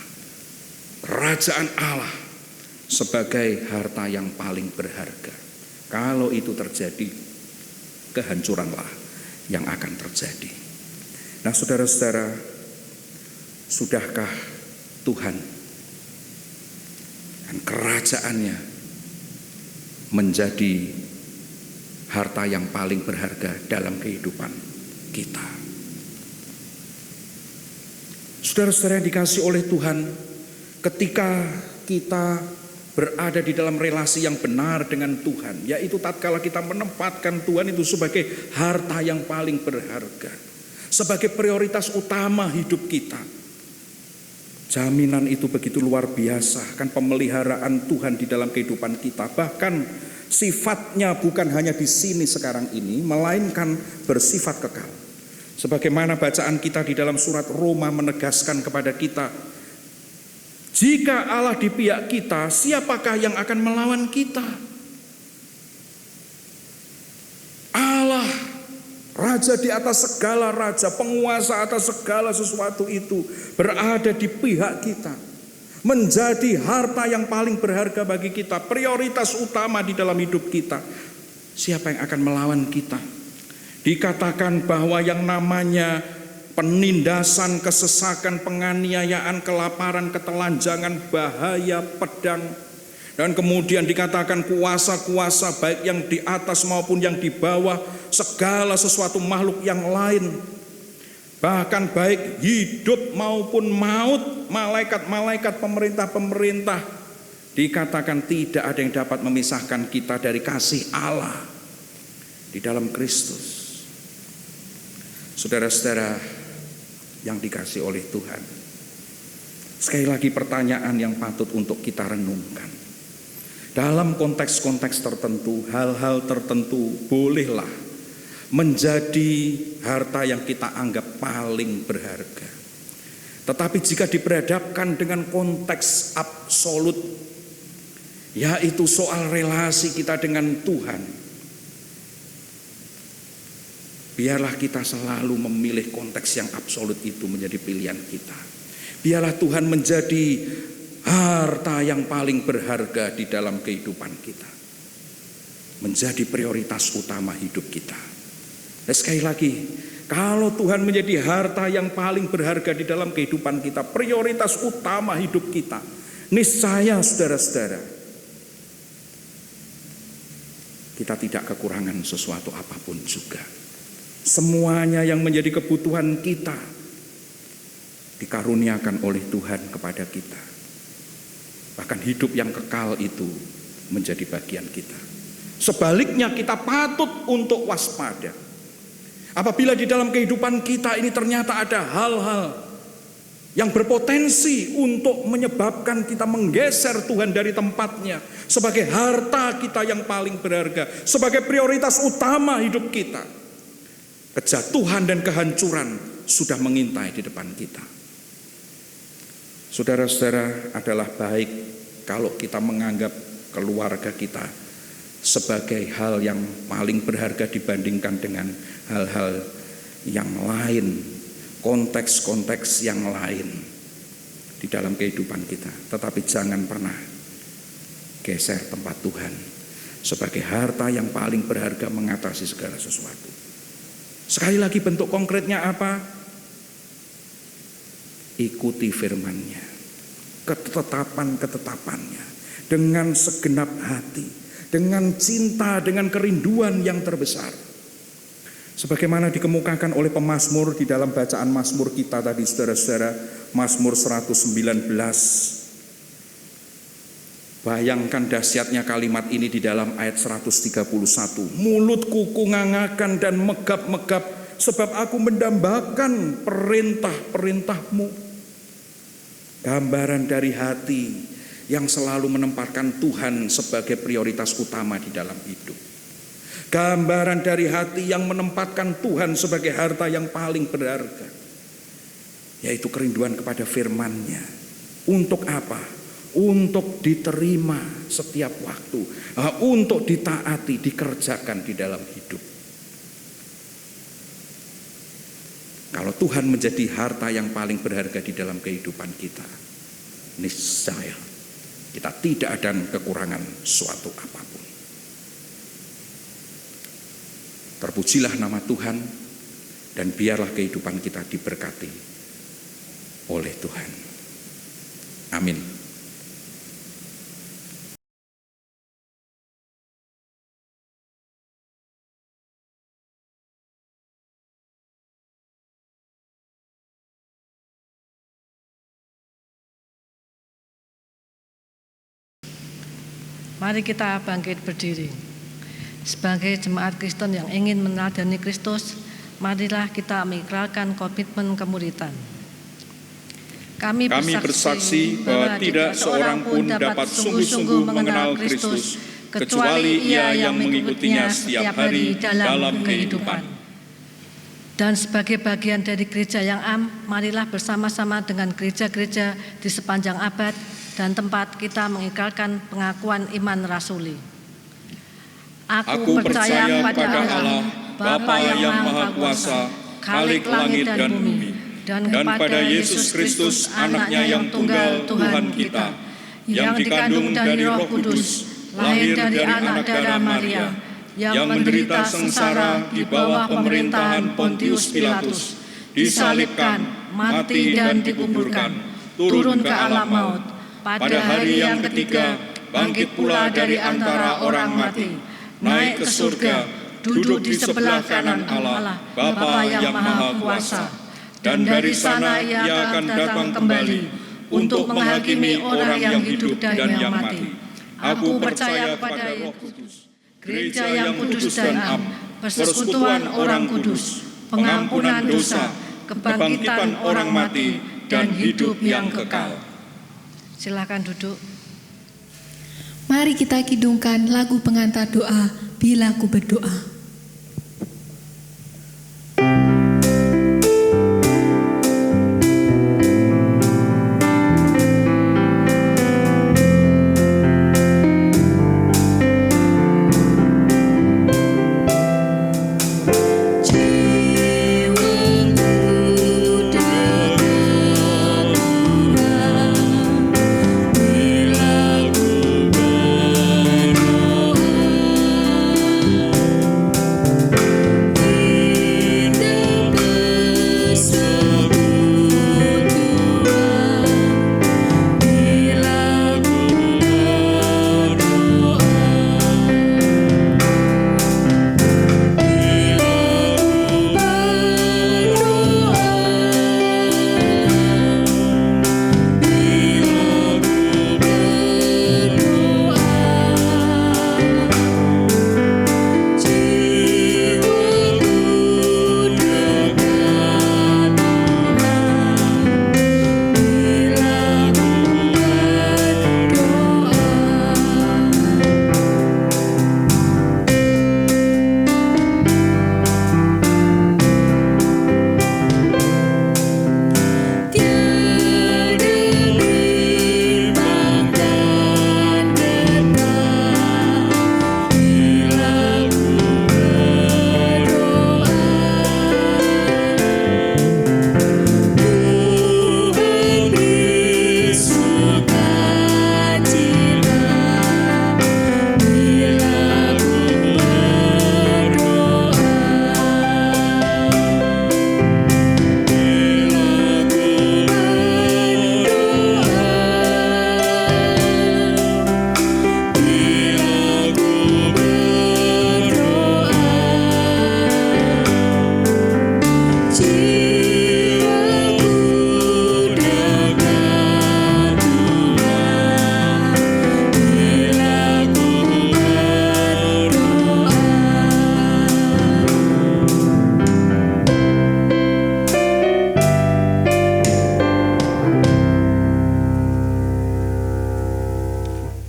Kerajaan Allah sebagai harta yang paling berharga. Kalau itu terjadi, kehancuranlah yang akan terjadi. Nah, saudara-saudara, sudahkah Tuhan dan kerajaannya menjadi harta yang paling berharga dalam kehidupan kita? Saudara-saudara yang dikasihi oleh Tuhan, ketika kita berada di dalam relasi yang benar dengan Tuhan, yaitu tatkala kita menempatkan Tuhan itu sebagai harta yang paling berharga, sebagai prioritas utama hidup kita, jaminan itu begitu luar biasa. Kan pemeliharaan Tuhan di dalam kehidupan kita, bahkan sifatnya bukan hanya di sini sekarang ini, melainkan bersifat kekal. Sebagaimana bacaan kita di dalam surat Roma menegaskan kepada kita, jika Allah di pihak kita, siapakah yang akan melawan kita? Allah, Raja di atas segala raja, penguasa atas segala sesuatu itu berada di pihak kita, menjadi harta yang paling berharga bagi kita, prioritas utama di dalam hidup kita. Siapa yang akan melawan kita? Dikatakan bahwa yang namanya penindasan, kesesakan, penganiayaan, kelaparan, ketelanjangan, bahaya, pedang, dan kemudian dikatakan kuasa-kuasa baik yang di atas maupun yang di bawah, segala sesuatu makhluk yang lain, bahkan baik hidup maupun maut, malaikat-malaikat, pemerintah-pemerintah, dikatakan tidak ada yang dapat memisahkan kita dari kasih Allah di dalam Kristus. Saudara-saudara yang dikasihi oleh Tuhan, sekali lagi pertanyaan yang patut untuk kita renungkan. Dalam konteks-konteks tertentu, hal-hal tertentu bolehlah menjadi harta yang kita anggap paling berharga. Tetapi jika diperhadapkan dengan konteks absolut, yaitu soal relasi kita dengan Tuhan, biarlah kita selalu memilih konteks yang absolut itu menjadi pilihan kita. Biarlah Tuhan menjadi harta yang paling berharga di dalam kehidupan kita, menjadi prioritas utama hidup kita. Dan sekali lagi, kalau Tuhan menjadi harta yang paling berharga di dalam kehidupan kita, prioritas utama hidup kita, niscaya saudara-saudara, kita tidak kekurangan sesuatu apapun juga. Semuanya yang menjadi kebutuhan kita dikaruniakan oleh Tuhan kepada kita. Bahkan hidup yang kekal itu menjadi bagian kita. Sebaliknya kita patut untuk waspada. Apabila di dalam kehidupan kita ini ternyata ada hal-hal yang berpotensi untuk menyebabkan kita menggeser Tuhan dari tempatnya sebagai harta kita yang paling berharga, sebagai prioritas utama hidup kita, kejatuhan dan kehancuran sudah mengintai di depan kita. Saudara-saudara, adalah baik kalau kita menganggap keluarga kita sebagai hal yang paling berharga dibandingkan dengan hal-hal yang lain, konteks-konteks yang lain di dalam kehidupan kita. Tetapi jangan pernah geser tempat Tuhan sebagai harta yang paling berharga mengatasi segala sesuatu. Sekali lagi, bentuk konkretnya apa? Ikuti firman-Nya, ketetapan-ketetapannya dengan segenap hati, dengan cinta, dengan kerinduan yang terbesar. Sebagaimana dikemukakan oleh pemazmur di dalam bacaan mazmur kita tadi, saudara-saudara, Mazmur 119. Bayangkan dahsyatnya kalimat ini di dalam ayat 131. Mulutku kungangakan dan megap-megap, sebab aku mendambakan perintah-perintah-Mu. Gambaran dari hati yang selalu menempatkan Tuhan sebagai prioritas utama di dalam hidup. Gambaran dari hati yang menempatkan Tuhan sebagai harta yang paling berharga, yaitu kerinduan kepada firman-Nya. Untuk apa? Untuk diterima setiap waktu, untuk ditaati, dikerjakan di dalam hidup. Kalau Tuhan menjadi harta yang paling berharga di dalam kehidupan kita, niscaya kita tidak ada kekurangan suatu apapun. Terpujilah nama Tuhan, dan biarlah kehidupan kita diberkati oleh Tuhan. Amin. Mari kita bangkit berdiri. Sebagai jemaat Kristen yang ingin meneladani Kristus, marilah kita mengikrarkan komitmen kemuritan. Kami bersaksi bahwa tidak seorang pun dapat sungguh-sungguh mengenal Kristus, kecuali ia yang mengikutinya setiap hari dalam kehidupan. Dan sebagai bagian dari gereja yang am, marilah bersama-sama dengan gereja-gereja di sepanjang abad dan tempat kita mengikrarkan pengakuan iman rasuli. Aku percaya pada Allah, Bapa yang Maha Kuasa, Khalik langit dan bumi, dan pada Yesus Kristus, Anaknya yang tunggal Tuhan kita, yang dikandung dari Roh Kudus, lahir dari anak darah Maria, yang menderita sengsara di bawah pemerintahan Pontius Pilatus, disalibkan, mati dan dikuburkan, turun ke alam maut, pada hari yang ketiga bangkit pula dari antara orang mati, naik ke surga, duduk di sebelah kanan Allah, Bapa yang Maha Kuasa, dan dari sana ia akan datang kembali untuk menghakimi orang yang hidup dan yang mati. Aku percaya pada Roh Kudus, gereja yang kudus dan am, persekutuan orang kudus, pengampunan dosa, kebangkitan orang mati, dan hidup yang kekal. Silakan duduk. Mari kita kidungkan lagu pengantar doa, Bila Ku Berdoa.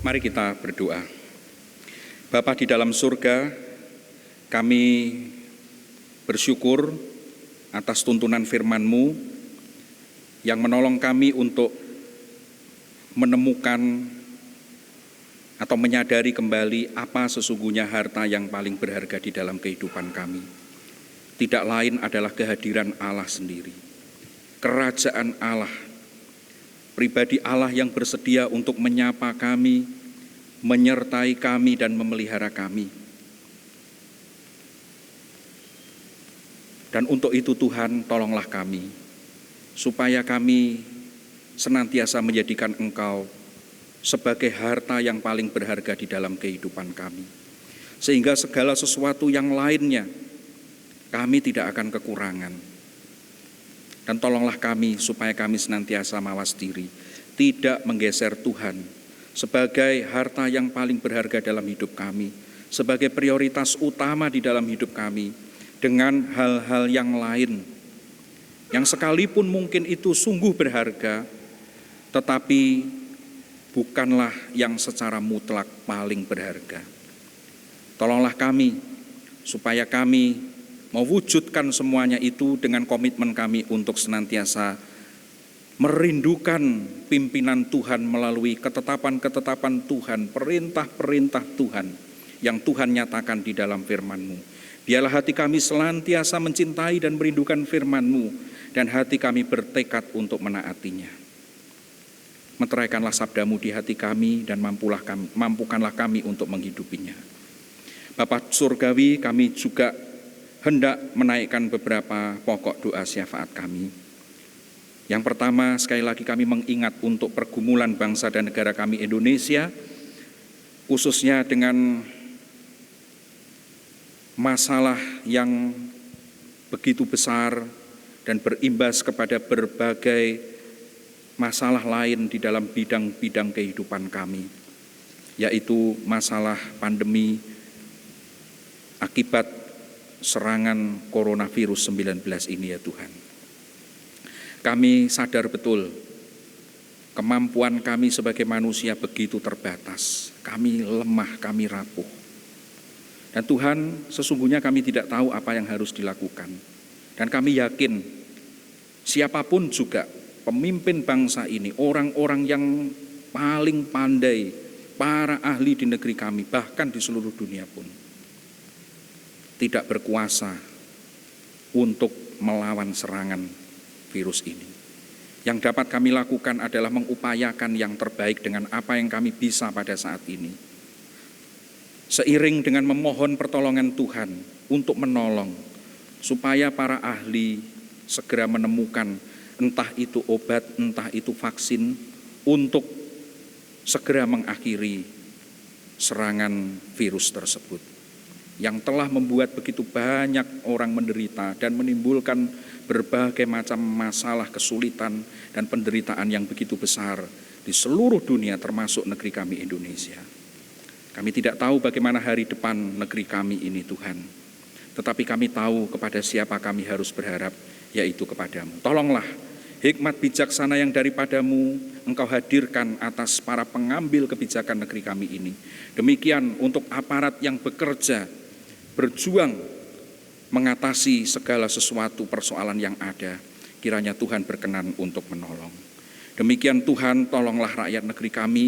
Mari kita berdoa. Bapa di dalam surga, kami bersyukur atas tuntunan firman-Mu yang menolong kami untuk menemukan atau menyadari kembali apa sesungguhnya harta yang paling berharga di dalam kehidupan kami. Tidak lain adalah kehadiran Allah sendiri, kerajaan Allah, pribadi Allah yang bersedia untuk menyapa kami, menyertai kami dan memelihara kami. Dan untuk itu Tuhan, tolonglah kami, supaya kami senantiasa menjadikan Engkau sebagai harta yang paling berharga di dalam kehidupan kami. Sehingga segala sesuatu yang lainnya, kami tidak akan kekurangan. Dan tolonglah kami supaya kami senantiasa mawas diri, tidak menggeser Tuhan sebagai harta yang paling berharga dalam hidup kami, sebagai prioritas utama di dalam hidup kami, dengan hal-hal yang lain, yang sekalipun mungkin itu sungguh berharga, tetapi bukanlah yang secara mutlak paling berharga. Tolonglah kami, supaya kami mewujudkan semuanya itu dengan komitmen kami untuk senantiasa merindukan pimpinan Tuhan melalui ketetapan-ketetapan Tuhan, perintah-perintah Tuhan yang Tuhan nyatakan di dalam firman-Mu. Biarlah hati kami senantiasa mencintai dan merindukan firman-Mu, dan hati kami bertekad untuk menaatinya. Meteraikanlah sabda-Mu di hati kami, dan mampukanlah kami untuk menghidupinya. Bapa Surgawi, kami juga hendak menaikkan beberapa pokok doa syafaat kami. Yang pertama, sekali lagi kami mengingat untuk pergumulan bangsa dan negara kami Indonesia, khususnya dengan masalah yang begitu besar dan berimbas kepada berbagai masalah lain di dalam bidang-bidang kehidupan kami, yaitu masalah pandemi akibat serangan coronavirus 19 ini ya Tuhan. Kami sadar betul kemampuan kami sebagai manusia begitu terbatas. Kami lemah, kami rapuh. Dan Tuhan, sesungguhnya kami tidak tahu apa yang harus dilakukan. Dan kami yakin siapapun juga pemimpin bangsa ini, orang-orang yang paling pandai, para ahli di negeri kami, bahkan di seluruh dunia pun, tidak berkuasa untuk melawan serangan virus ini. Yang dapat kami lakukan adalah mengupayakan yang terbaik dengan apa yang kami bisa pada saat ini. Seiring dengan memohon pertolongan Tuhan untuk menolong, supaya para ahli segera menemukan entah itu obat, entah itu vaksin, untuk segera mengakhiri serangan virus tersebut, yang telah membuat begitu banyak orang menderita dan menimbulkan berbagai macam masalah, kesulitan, dan penderitaan yang begitu besar di seluruh dunia, termasuk negeri kami Indonesia. Kami tidak tahu bagaimana hari depan negeri kami ini Tuhan, tetapi kami tahu kepada siapa kami harus berharap, yaitu kepadamu. Tolonglah hikmat bijaksana yang daripadamu Engkau hadirkan atas para pengambil kebijakan negeri kami ini. Demikian untuk aparat yang bekerja, berjuang mengatasi segala sesuatu persoalan yang ada. Kiranya Tuhan berkenan untuk menolong. Demikian Tuhan, tolonglah rakyat negeri kami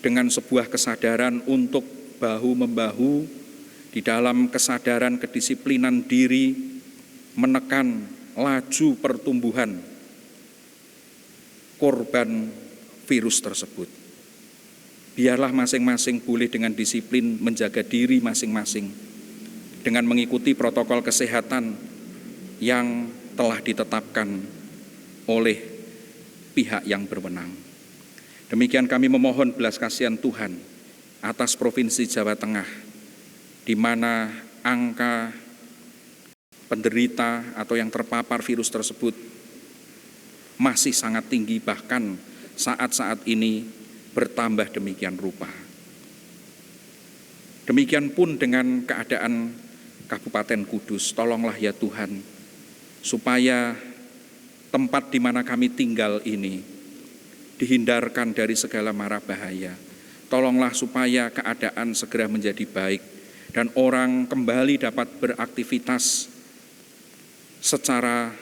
dengan sebuah kesadaran untuk bahu-membahu di dalam kesadaran kedisiplinan diri, menekan laju pertumbuhan korban virus tersebut. Biarlah masing-masing boleh dengan disiplin menjaga diri masing-masing dengan mengikuti protokol kesehatan yang telah ditetapkan oleh pihak yang berwenang. Demikian kami memohon belas kasihan Tuhan atas Provinsi Jawa Tengah, di mana angka penderita atau yang terpapar virus tersebut masih sangat tinggi, bahkan saat-saat ini bertambah demikian rupa. Demikian pun dengan keadaan Kabupaten Kudus. Tolonglah ya Tuhan, supaya tempat di mana kami tinggal ini dihindarkan dari segala mara bahaya, Tolonglah supaya keadaan segera menjadi baik dan orang kembali dapat beraktivitas secara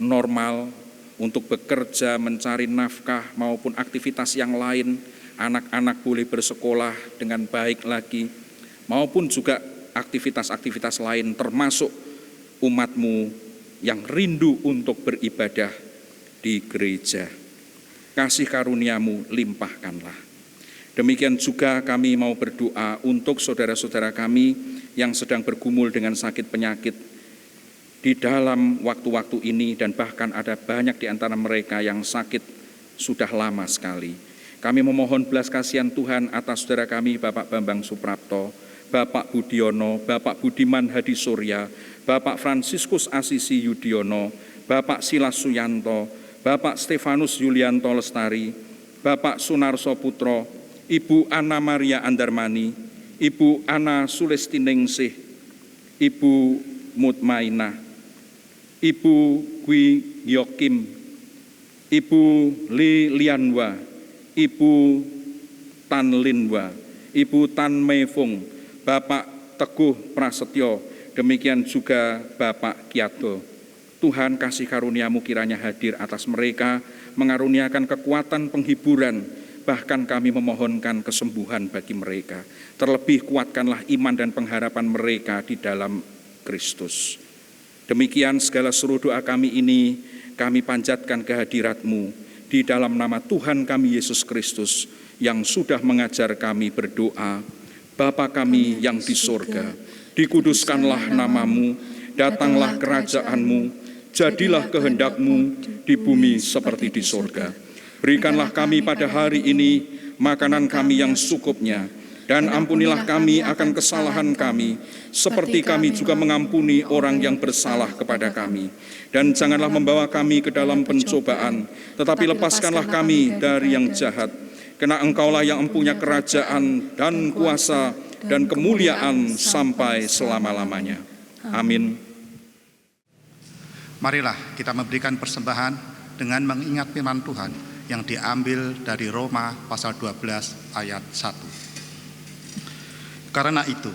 normal untuk bekerja, mencari nafkah maupun aktivitas yang lain. Anak-anak boleh bersekolah dengan baik lagi, maupun juga aktivitas-aktivitas lain termasuk umat-Mu yang rindu untuk beribadah di gereja. Kasih karunia-Mu limpahkanlah. Demikian juga kami mau berdoa untuk saudara-saudara kami yang sedang bergumul dengan sakit penyakit di dalam waktu-waktu ini, dan bahkan ada banyak di antara mereka yang sakit sudah lama sekali. Kami memohon belas kasihan Tuhan atas saudara kami Bapak Bambang Suprapto, Bapak Budiono, Bapak Budiman Hadi Surya, Bapak Fransiskus Asisi Yudiono, Bapak Silas Suyanto, Bapak Stefanus Yulianto Lestari, Bapak Sunarso Putro, Ibu Ana Maria Andarmani, Ibu Ana Sulestiningsih, Ibu Mutmainah, Ibu Gwi Yokim, Ibu Li Lianwa, Ibu Tan Linwa, Ibu Tan Meifung, Bapak Teguh Prasetyo, demikian juga Bapak Kiato. Tuhan, kasih karunia-Mu kiranya hadir atas mereka, mengaruniakan kekuatan penghiburan, bahkan kami memohonkan kesembuhan bagi mereka. Terlebih kuatkanlah iman dan pengharapan mereka di dalam Kristus. Demikian segala seluruh doa kami ini kami panjatkan kehadirat-Mu di dalam nama Tuhan kami Yesus Kristus yang sudah mengajar kami berdoa. Bapa kami yang di surga, dikuduskanlah nama-Mu, datanglah kerajaan-Mu, jadilah kehendak-Mu di bumi seperti di surga. Berikanlah kami pada hari ini makanan kami yang secukupnya, dan ampunilah kami akan kesalahan kami, seperti kami juga mengampuni orang yang bersalah kepada kami. Dan janganlah membawa kami ke dalam pencobaan, tetapi lepaskanlah kami dari yang jahat. Karena Engkaulah yang mempunyai kerajaan dan kuasa dan kemuliaan sampai selama-lamanya. Amin. Marilah kita memberikan persembahan dengan mengingat firman Tuhan yang diambil dari Roma pasal 12 ayat 1. Karena itu,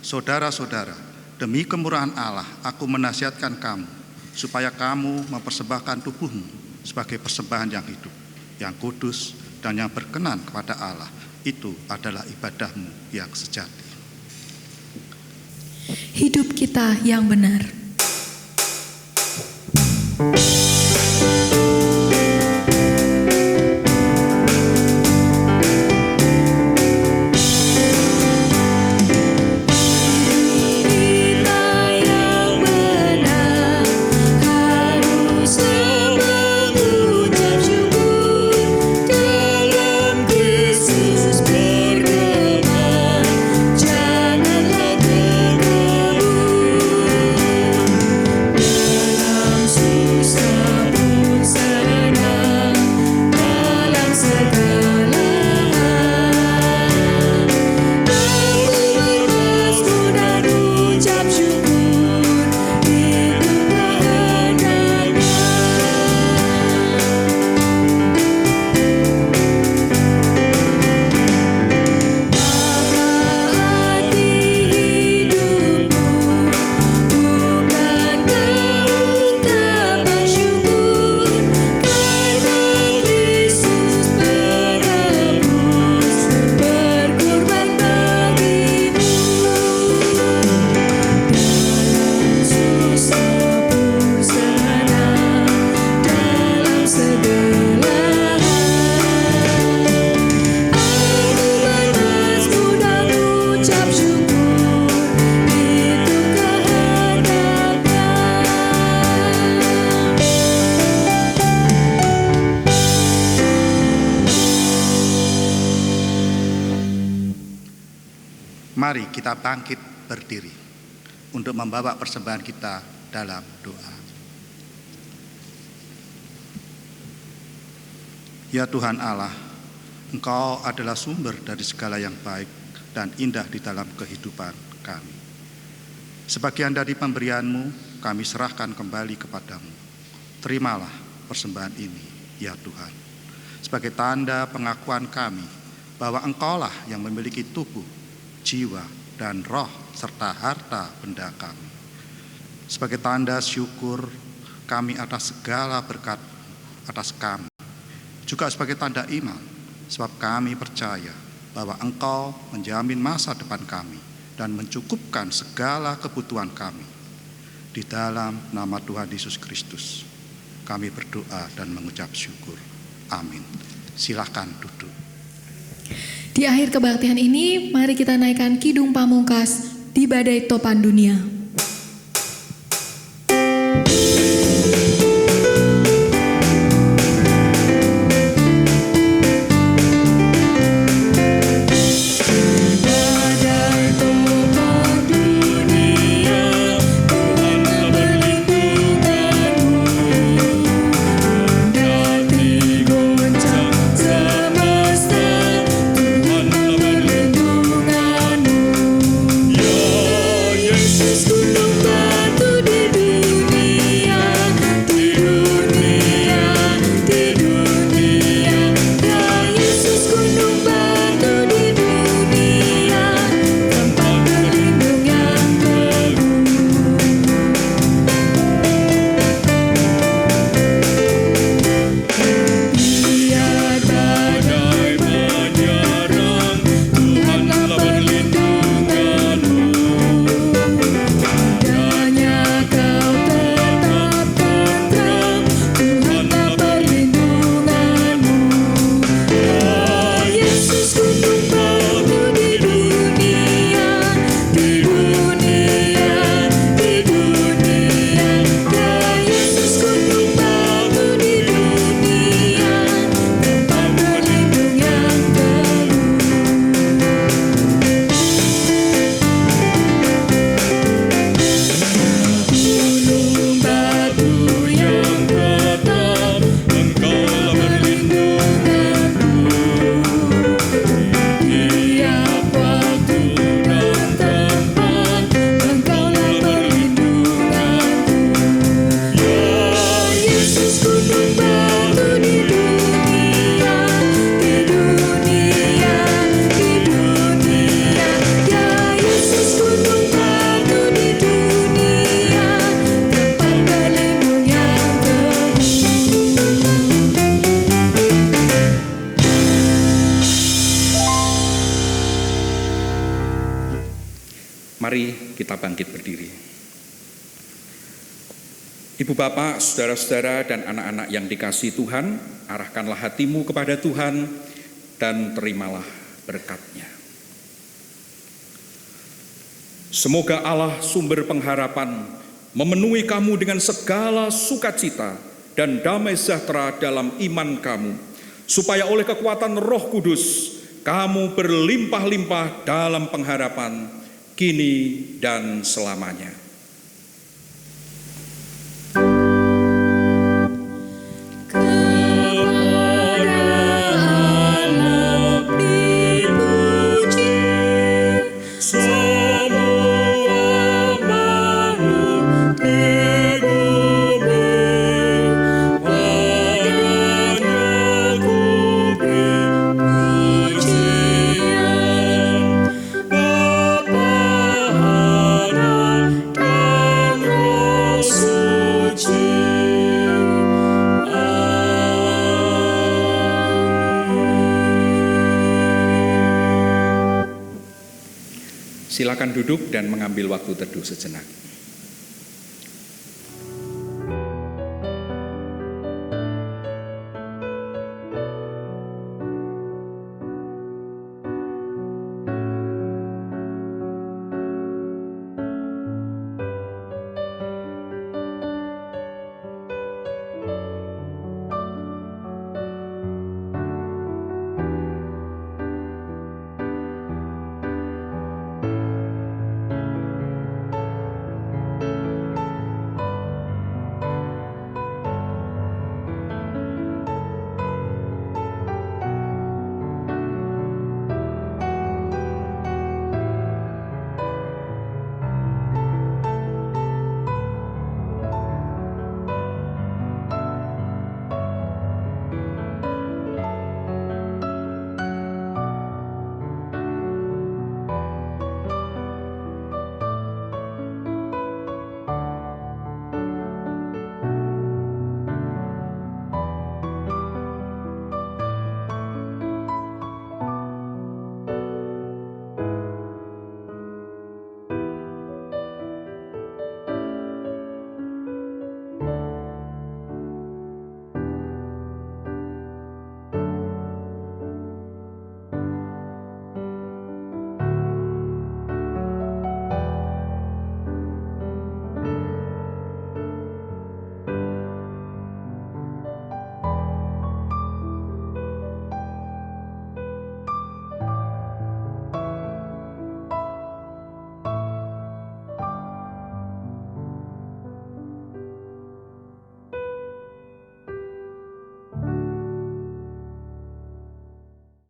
saudara-saudara, demi kemurahan Allah, aku menasihatkan kamu, supaya kamu mempersembahkan tubuhmu sebagai persembahan yang hidup, yang kudus, dan yang berkenan kepada Allah. Itu adalah ibadahmu yang sejati. Hidup kita yang benar. Mari kita bangkit berdiri untuk membawa persembahan kita dalam doa. Ya Tuhan Allah, Engkau adalah sumber dari segala yang baik dan indah di dalam kehidupan kami. Sebagian dari pemberian-Mu kami serahkan kembali kepadamu. Terimalah persembahan ini, ya Tuhan, sebagai tanda pengakuan kami bahwa Engkaulah yang memiliki tubuh, jiwa, dan roh serta harta benda kami. Sebagai tanda syukur kami atas segala berkat atas kami, juga sebagai tanda iman, sebab kami percaya bahwa Engkau menjamin masa depan kami dan mencukupkan segala kebutuhan kami. Di dalam nama Tuhan Yesus Kristus, kami berdoa dan mengucap syukur. Amin. Silakan duduk. Di akhir kebaktian ini, mari kita naikkan Kidung Pamungkas di Badai Topan Dunia. Mari kita bangkit berdiri. Ibu bapak, saudara-saudara dan anak-anak yang dikasihi Tuhan, arahkanlah hatimu kepada Tuhan dan terimalah berkat-Nya. Semoga Allah sumber pengharapan memenuhi kamu dengan segala sukacita dan damai sejahtera dalam iman kamu, supaya oleh kekuatan Roh Kudus kamu berlimpah-limpah dalam pengharapan kini dan selamanya. Silakan duduk dan mengambil waktu teduh sejenak.